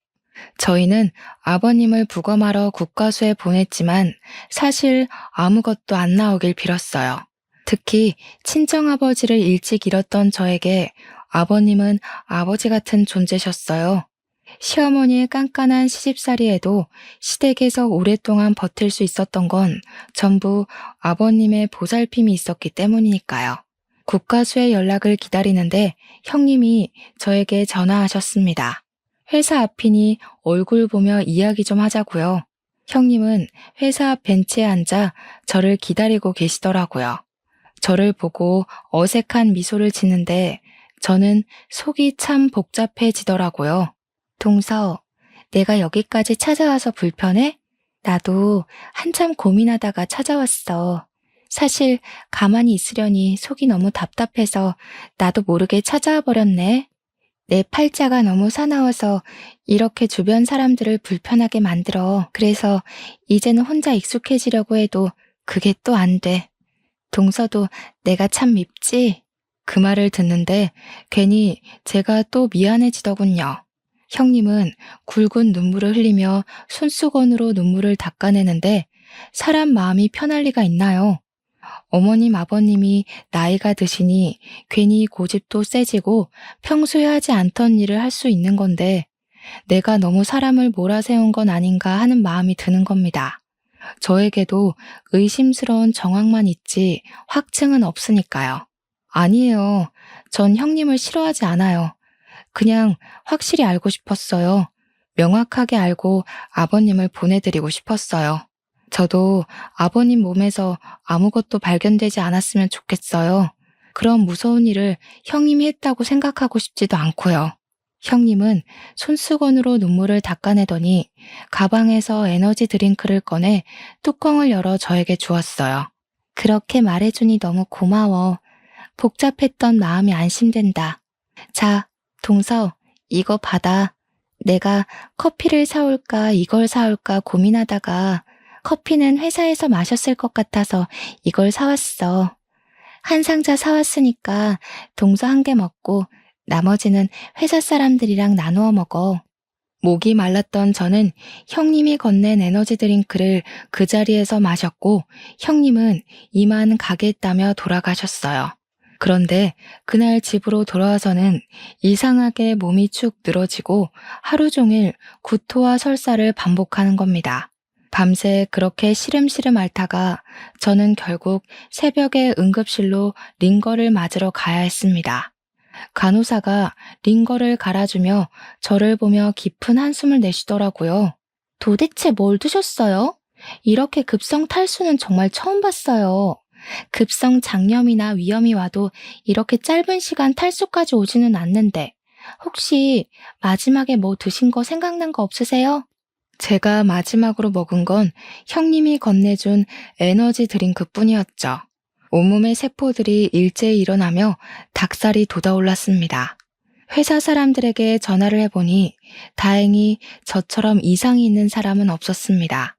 저희는 아버님을 부검하러 국과수에 보냈지만 사실 아무것도 안 나오길 빌었어요. 특히 친정아버지를 일찍 잃었던 저에게 아버님은 아버지 같은 존재셨어요. 시어머니의 깐깐한 시집살이에도 시댁에서 오랫동안 버틸 수 있었던 건 전부 아버님의 보살핌이 있었기 때문이니까요. 국과수의 연락을 기다리는데 형님이 저에게 전화하셨습니다. 회사 앞이니 얼굴 보며 이야기 좀 하자고요. 형님은 회사 앞 벤치에 앉아 저를 기다리고 계시더라고요. 저를 보고 어색한 미소를 짓는데 저는 속이 참 복잡해지더라고요. 동서, 내가 여기까지 찾아와서 불편해? 나도 한참 고민하다가 찾아왔어. 사실 가만히 있으려니 속이 너무 답답해서 나도 모르게 찾아와 버렸네. 내 팔자가 너무 사나워서 이렇게 주변 사람들을 불편하게 만들어. 그래서 이제는 혼자 익숙해지려고 해도 그게 또 안 돼. 동서도 내가 참 밉지? 그 말을 듣는데 괜히 제가 또 미안해지더군요. 형님은 굵은 눈물을 흘리며 손수건으로 눈물을 닦아내는데 사람 마음이 편할 리가 있나요? 어머님, 아버님이 나이가 드시니 괜히 고집도 세지고 평소에 하지 않던 일을 할 수 있는 건데 내가 너무 사람을 몰아세운 건 아닌가 하는 마음이 드는 겁니다. 저에게도 의심스러운 정황만 있지 확증은 없으니까요. 아니에요. 전 형님을 싫어하지 않아요. 그냥 확실히 알고 싶었어요. 명확하게 알고 아버님을 보내드리고 싶었어요. 저도 아버님 몸에서 아무것도 발견되지 않았으면 좋겠어요. 그런 무서운 일을 형님이 했다고 생각하고 싶지도 않고요. 형님은 손수건으로 눈물을 닦아내더니 가방에서 에너지 드링크를 꺼내 뚜껑을 열어 저에게 주었어요. 그렇게 말해주니 너무 고마워. 복잡했던 마음이 안심된다. 자, 동서, 이거 받아. 내가 커피를 사올까 이걸 사올까 고민하다가 커피는 회사에서 마셨을 것 같아서 이걸 사왔어. 한 상자 사왔으니까 동서 한 개 먹고 나머지는 회사 사람들이랑 나누어 먹어. 목이 말랐던 저는 형님이 건넨 에너지 드링크를 그 자리에서 마셨고 형님은 이만 가겠다며 돌아가셨어요. 그런데 그날 집으로 돌아와서는 이상하게 몸이 축 늘어지고 하루 종일 구토와 설사를 반복하는 겁니다. 밤새 그렇게 시름시름 앓다가 저는 결국 새벽에 응급실로 링거를 맞으러 가야 했습니다. 간호사가 링거를 갈아주며 저를 보며 깊은 한숨을 내쉬더라고요. 도대체 뭘 드셨어요? 이렇게 급성 탈수는 정말 처음 봤어요. 급성 장염이나 위염이 와도 이렇게 짧은 시간 탈수까지 오지는 않는데 혹시 마지막에 뭐 드신 거 생각난 거 없으세요? 제가 마지막으로 먹은 건 형님이 건네준 에너지 드링크 뿐이었죠. 온몸의 세포들이 일제히 일어나며 닭살이 돋아올랐습니다. 회사 사람들에게 전화를 해보니 다행히 저처럼 이상이 있는 사람은 없었습니다.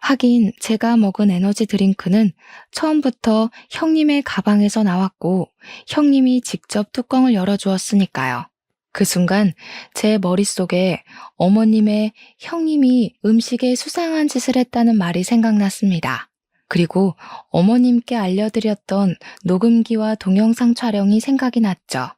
하긴 제가 먹은 에너지 드링크는 처음부터 형님의 가방에서 나왔고 형님이 직접 뚜껑을 열어주었으니까요. 그 순간 제 머릿속에 어머님의 형님이 음식에 수상한 짓을 했다는 말이 생각났습니다. 그리고 어머님께 알려드렸던 녹음기와 동영상 촬영이 생각이 났죠.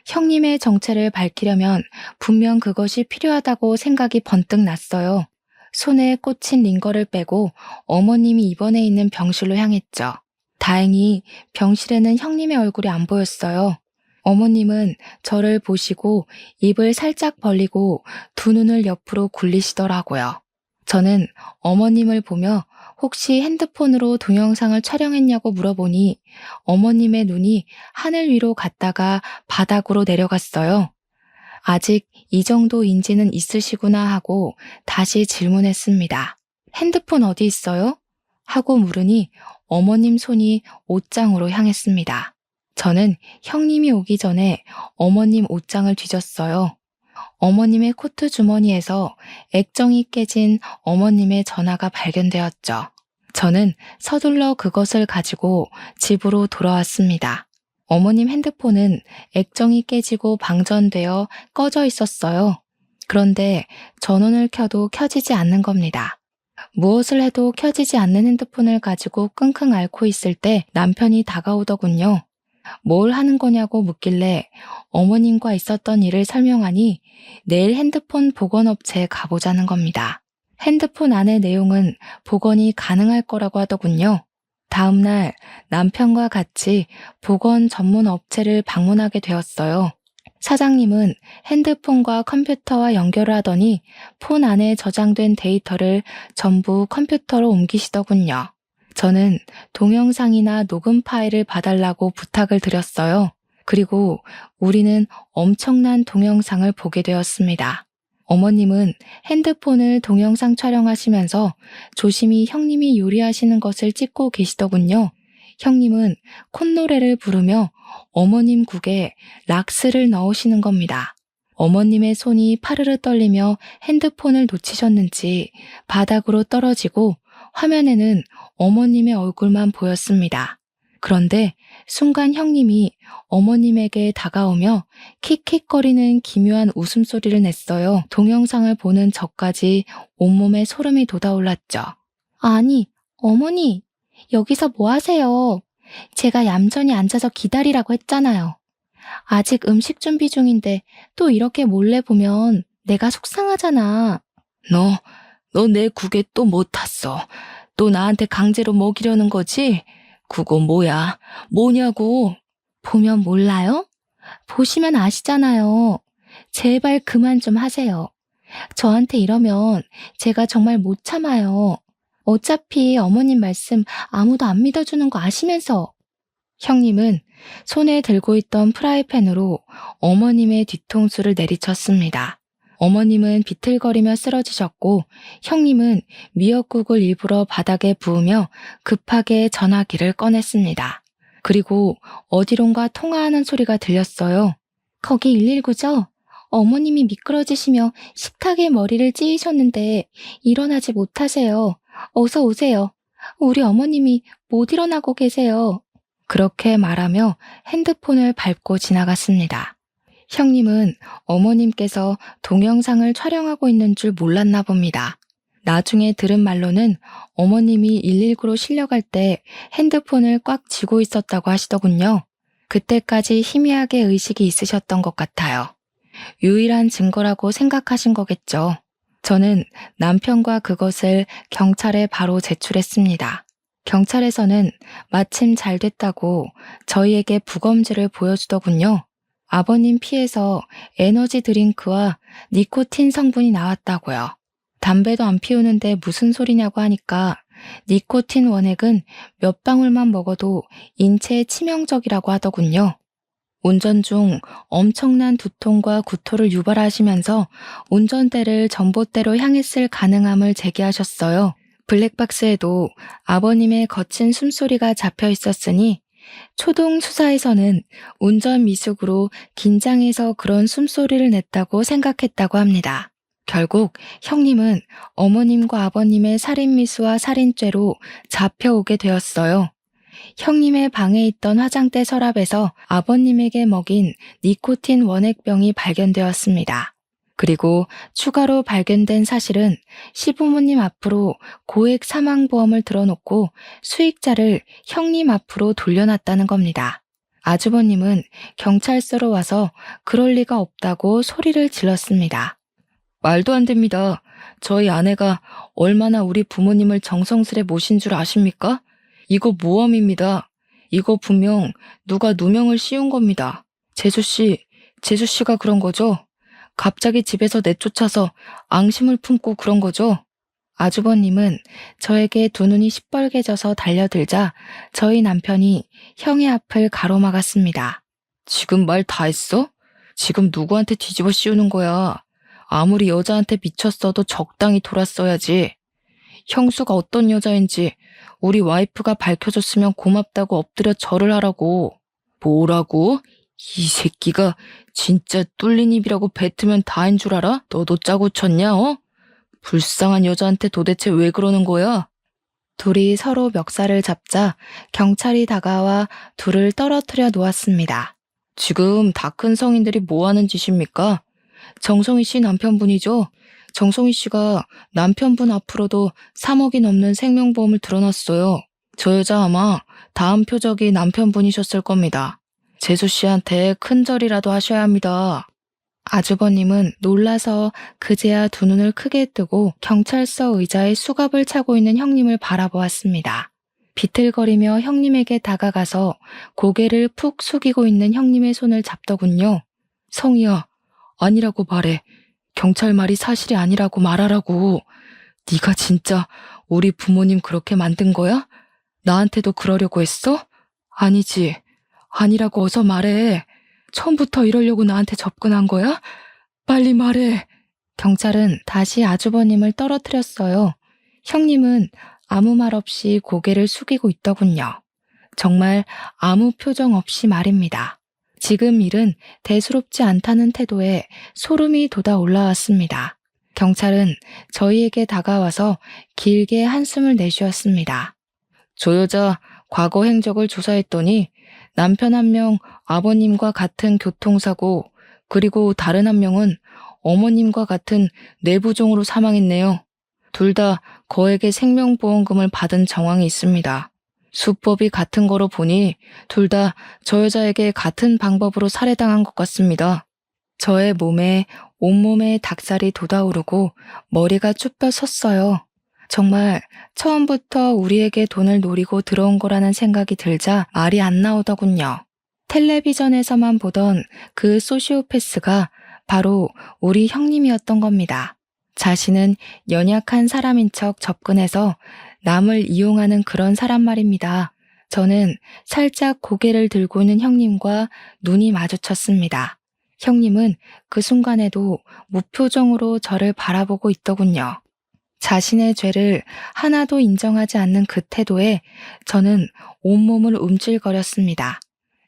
형님의 정체를 밝히려면 분명 그것이 필요하다고 생각이 번뜩 났어요. 손에 꽂힌 링거를 빼고 어머님이 입원해 있는 병실로 향했죠. 다행히 병실에는 형님의 얼굴이 안 보였어요. 어머님은 저를 보시고 입을 살짝 벌리고 두 눈을 옆으로 굴리시더라고요. 저는 어머님을 보며 혹시 핸드폰으로 동영상을 촬영했냐고 물어보니 어머님의 눈이 하늘 위로 갔다가 바닥으로 내려갔어요. 아직 이 정도 인지는 있으시구나 하고 다시 질문했습니다. 핸드폰 어디 있어요? 하고 물으니 어머님 손이 옷장으로 향했습니다. 저는 형님이 오기 전에 어머님 옷장을 뒤졌어요. 어머님의 코트 주머니에서 액정이 깨진 어머님의 전화가 발견되었죠. 저는 서둘러 그것을 가지고 집으로 돌아왔습니다. 어머님 핸드폰은 액정이 깨지고 방전되어 꺼져 있었어요. 그런데 전원을 켜도 켜지지 않는 겁니다. 무엇을 해도 켜지지 않는 핸드폰을 가지고 끙끙 앓고 있을 때 남편이 다가오더군요. 뭘 하는 거냐고 묻길래 어머님과 있었던 일을 설명하니 내일 핸드폰 복원업체에 가보자는 겁니다. 핸드폰 안의 내용은 복원이 가능할 거라고 하더군요. 다음날 남편과 같이 복원 전문 업체를 방문하게 되었어요. 사장님은 핸드폰과 컴퓨터와 연결을 하더니 폰 안에 저장된 데이터를 전부 컴퓨터로 옮기시더군요. 저는 동영상이나 녹음 파일을 봐달라고 부탁을 드렸어요. 그리고 우리는 엄청난 동영상을 보게 되었습니다. 어머님은 핸드폰을 동영상 촬영하시면서 조심히 형님이 요리하시는 것을 찍고 계시더군요. 형님은 콧노래를 부르며 어머님 국에 락스를 넣으시는 겁니다. 어머님의 손이 파르르 떨리며 핸드폰을 놓치셨는지 바닥으로 떨어지고 화면에는 어머님의 얼굴만 보였습니다. 그런데 순간 형님이 어머님에게 다가오며 킥킥거리는 기묘한 웃음소리를 냈어요. 동영상을 보는 저까지 온몸에 소름이 돋아올랐죠. 아니, 어머니, 여기서 뭐 하세요? 제가 얌전히 앉아서 기다리라고 했잖아요. 아직 음식 준비 중인데 또 이렇게 몰래 보면 내가 속상하잖아. 너 내 국에 또 못 탔어. 또 나한테 강제로 먹이려는 거지? 그거 뭐야? 뭐냐고? 보면 몰라요? 보시면 아시잖아요. 제발 그만 좀 하세요. 저한테 이러면 제가 정말 못 참아요. 어차피 어머님 말씀 아무도 안 믿어주는 거 아시면서. 형님은 손에 들고 있던 프라이팬으로 어머님의 뒤통수를 내리쳤습니다. 어머님은 비틀거리며 쓰러지셨고 형님은 미역국을 일부러 바닥에 부으며 급하게 전화기를 꺼냈습니다. 그리고 어디론가 통화하는 소리가 들렸어요. 거기 119죠? 어머님이 미끄러지시며 식탁에 머리를 찌이셨는데 일어나지 못하세요. 어서 오세요. 우리 어머님이 못 일어나고 계세요. 그렇게 말하며 핸드폰을 밟고 지나갔습니다. 형님은 어머님께서 동영상을 촬영하고 있는 줄 몰랐나 봅니다. 나중에 들은 말로는 어머님이 119로 실려갈 때 핸드폰을 꽉 쥐고 있었다고 하시더군요. 그때까지 희미하게 의식이 있으셨던 것 같아요. 유일한 증거라고 생각하신 거겠죠. 저는 남편과 그것을 경찰에 바로 제출했습니다. 경찰에서는 마침 잘 됐다고 저희에게 부검지를 보여주더군요. 아버님 피에서 에너지 드링크와 니코틴 성분이 나왔다고요. 담배도 안 피우는데 무슨 소리냐고 하니까 니코틴 원액은 몇 방울만 먹어도 인체에 치명적이라고 하더군요. 운전 중 엄청난 두통과 구토를 유발하시면서 운전대를 전봇대로 향했을 가능함을 제기하셨어요. 블랙박스에도 아버님의 거친 숨소리가 잡혀 있었으니 초동 수사에서는 운전 미숙으로 긴장해서 그런 숨소리를 냈다고 생각했다고 합니다. 결국 형님은 어머님과 아버님의 살인미수와 살인죄로 잡혀오게 되었어요. 형님의 방에 있던 화장대 서랍에서 아버님에게 먹인 니코틴 원액병이 발견되었습니다. 그리고 추가로 발견된 사실은 시부모님 앞으로 고액 사망보험을 들어놓고 수익자를 형님 앞으로 돌려놨다는 겁니다. 아주버님은 경찰서로 와서 그럴 리가 없다고 소리를 질렀습니다. 말도 안 됩니다. 저희 아내가 얼마나 우리 부모님을 정성스레 모신 줄 아십니까? 이거 모함입니다. 이거 분명 누가 누명을 씌운 겁니다. 재수씨가 그런 거죠? 갑자기 집에서 내쫓아서 앙심을 품고 그런 거죠? 아주버님은 저에게 두 눈이 시뻘개져서 달려들자 저희 남편이 형의 앞을 가로막았습니다. 지금 말 다 했어? 지금 누구한테 뒤집어 씌우는 거야? 아무리 여자한테 미쳤어도 적당히 돌았어야지. 형수가 어떤 여자인지 우리 와이프가 밝혀줬으면 고맙다고 엎드려 절을 하라고. 뭐라고? 이 새끼가 진짜 뚫린 입이라고 뱉으면 다인 줄 알아? 너도 짜고 쳤냐, 어? 불쌍한 여자한테 도대체 왜 그러는 거야? 둘이 서로 멱살을 잡자 경찰이 다가와 둘을 떨어뜨려 놓았습니다. 지금 다 큰 성인들이 뭐 하는 짓입니까? 정성희 씨 남편분이죠? 정성희 씨가 남편분 앞으로도 3억이 넘는 생명보험을 들어놨어요. 저 여자 아마 다음 표적이 남편분이셨을 겁니다. 재수 씨한테 큰절이라도 하셔야 합니다. 아주버님은 놀라서 그제야 두 눈을 크게 뜨고 경찰서 의자에 수갑을 차고 있는 형님을 바라보았습니다. 비틀거리며 형님에게 다가가서 고개를 푹 숙이고 있는 형님의 손을 잡더군요. 성희야, 아니라고 말해. 경찰 말이 사실이 아니라고 말하라고. 네가 진짜 우리 부모님 그렇게 만든 거야? 나한테도 그러려고 했어? 아니지. 아니라고 어서 말해. 처음부터 이러려고 나한테 접근한 거야? 빨리 말해. 경찰은 다시 아주버님을 떨어뜨렸어요. 형님은 아무 말 없이 고개를 숙이고 있더군요. 정말 아무 표정 없이 말입니다. 지금 일은 대수롭지 않다는 태도에 소름이 돋아 올라왔습니다. 경찰은 저희에게 다가와서 길게 한숨을 내쉬었습니다. 저 여자 과거 행적을 조사했더니 남편 한 명 아버님과 같은 교통사고, 그리고 다른 한 명은 어머님과 같은 뇌부종으로 사망했네요. 둘 다 거액의 생명보험금을 받은 정황이 있습니다. 수법이 같은 거로 보니 둘 다 저 여자에게 같은 방법으로 살해당한 것 같습니다. 저의 몸에 온몸에 닭살이 돋아오르고 머리가 쭈뼛 섰어요. 정말 처음부터 우리에게 돈을 노리고 들어온 거라는 생각이 들자 말이 안 나오더군요. 텔레비전에서만 보던 그 소시오패스가 바로 우리 형님이었던 겁니다. 자신은 연약한 사람인 척 접근해서 남을 이용하는 그런 사람 말입니다. 저는 살짝 고개를 들고 있는 형님과 눈이 마주쳤습니다. 형님은 그 순간에도 무표정으로 저를 바라보고 있더군요. 자신의 죄를 하나도 인정하지 않는 그 태도에 저는 온몸을 움찔거렸습니다.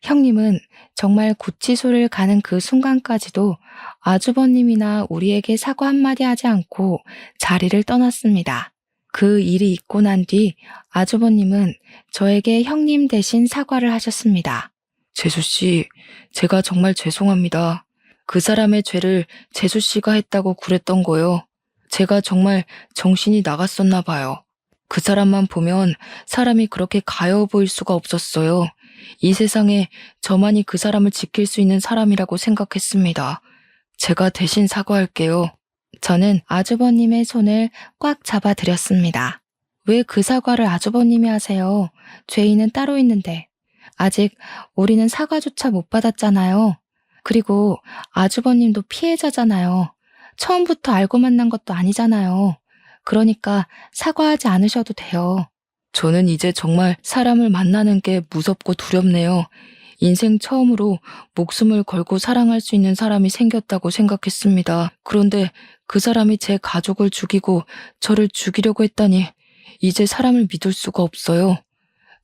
형님은 정말 구치소를 가는 그 순간까지도 아주버님이나 우리에게 사과 한마디 하지 않고 자리를 떠났습니다. 그 일이 있고 난 뒤 아주버님은 저에게 형님 대신 사과를 하셨습니다. 재수씨, 제가 정말 죄송합니다. 그 사람의 죄를 재수씨가 했다고 그랬던 거요. 제가 정말 정신이 나갔었나 봐요. 그 사람만 보면 사람이 그렇게 가여워 보일 수가 없었어요. 이 세상에 저만이 그 사람을 지킬 수 있는 사람이라고 생각했습니다. 제가 대신 사과할게요. 저는 아주버님의 손을 꽉 잡아드렸습니다. 왜 그 사과를 아주버님이 하세요? 죄인은 따로 있는데. 아직 우리는 사과조차 못 받았잖아요. 그리고 아주버님도 피해자잖아요. 처음부터 알고 만난 것도 아니잖아요. 그러니까 사과하지 않으셔도 돼요. 저는 이제 정말 사람을 만나는 게 무섭고 두렵네요. 인생 처음으로 목숨을 걸고 사랑할 수 있는 사람이 생겼다고 생각했습니다. 그런데 그 사람이 제 가족을 죽이고 저를 죽이려고 했다니 이제 사람을 믿을 수가 없어요.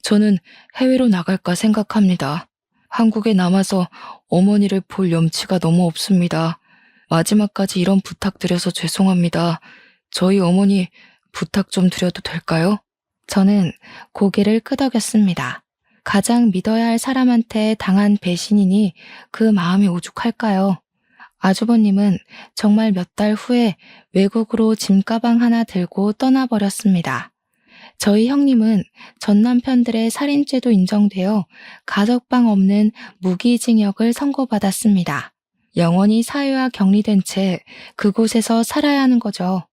저는 해외로 나갈까 생각합니다. 한국에 남아서 어머니를 볼 염치가 너무 없습니다. 마지막까지 이런 부탁드려서 죄송합니다. 저희 어머니 부탁 좀 드려도 될까요? 저는 고개를 끄덕였습니다. 가장 믿어야 할 사람한테 당한 배신이니 그 마음이 오죽할까요? 아주버님은 정말 몇 달 후에 외국으로 짐가방 하나 들고 떠나버렸습니다. 저희 형님은 전 남편들의 살인죄도 인정되어 가석방 없는 무기징역을 선고받았습니다. 영원히 사회와 격리된 채 그곳에서 살아야 하는 거죠.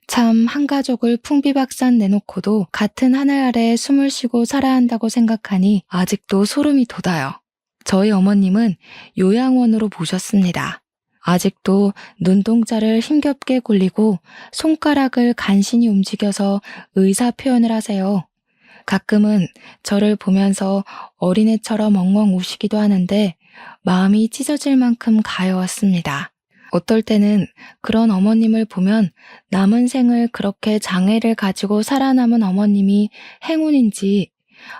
참 한 가족을 풍비박산 내놓고도 같은 하늘 아래 숨을 쉬고 살아야 한다고 생각하니 아직도 소름이 돋아요. 저희 어머님은 요양원으로 모셨습니다. 아직도 눈동자를 힘겹게 굴리고 손가락을 간신히 움직여서 의사 표현을 하세요. 가끔은 저를 보면서 어린애처럼 엉엉 우시기도 하는데 마음이 찢어질 만큼 가여웠습니다. 어떨 때는 그런 어머님을 보면 남은 생을 그렇게 장애를 가지고 살아남은 어머님이 행운인지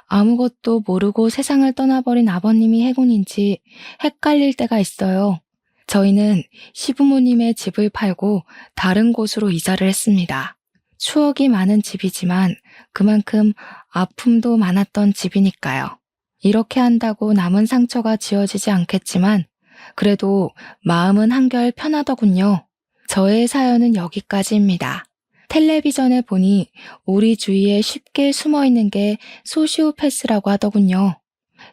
아무것도 모르고 세상을 떠나버린 아버님이 행운인지 헷갈릴 때가 있어요. 저희는 시부모님의 집을 팔고 다른 곳으로 이사를 했습니다. 추억이 많은 집이지만 그만큼 아픔도 많았던 집이니까요. 이렇게 한다고 남은 상처가 지워지지 않겠지만 그래도 마음은 한결 편하더군요. 저의 사연은 여기까지입니다. 텔레비전에 보니 우리 주위에 쉽게 숨어 있는 게 소시오패스라고 하더군요.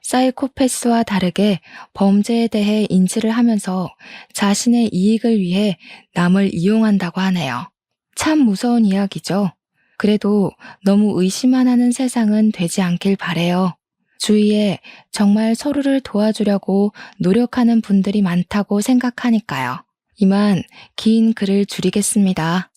사이코패스와 다르게 범죄에 대해 인지를 하면서 자신의 이익을 위해 남을 이용한다고 하네요. 참 무서운 이야기죠. 그래도 너무 의심만 하는 세상은 되지 않길 바래요. 주위에 정말 서로를 도와주려고 노력하는 분들이 많다고 생각하니까요. 이만 긴 글을 줄이겠습니다.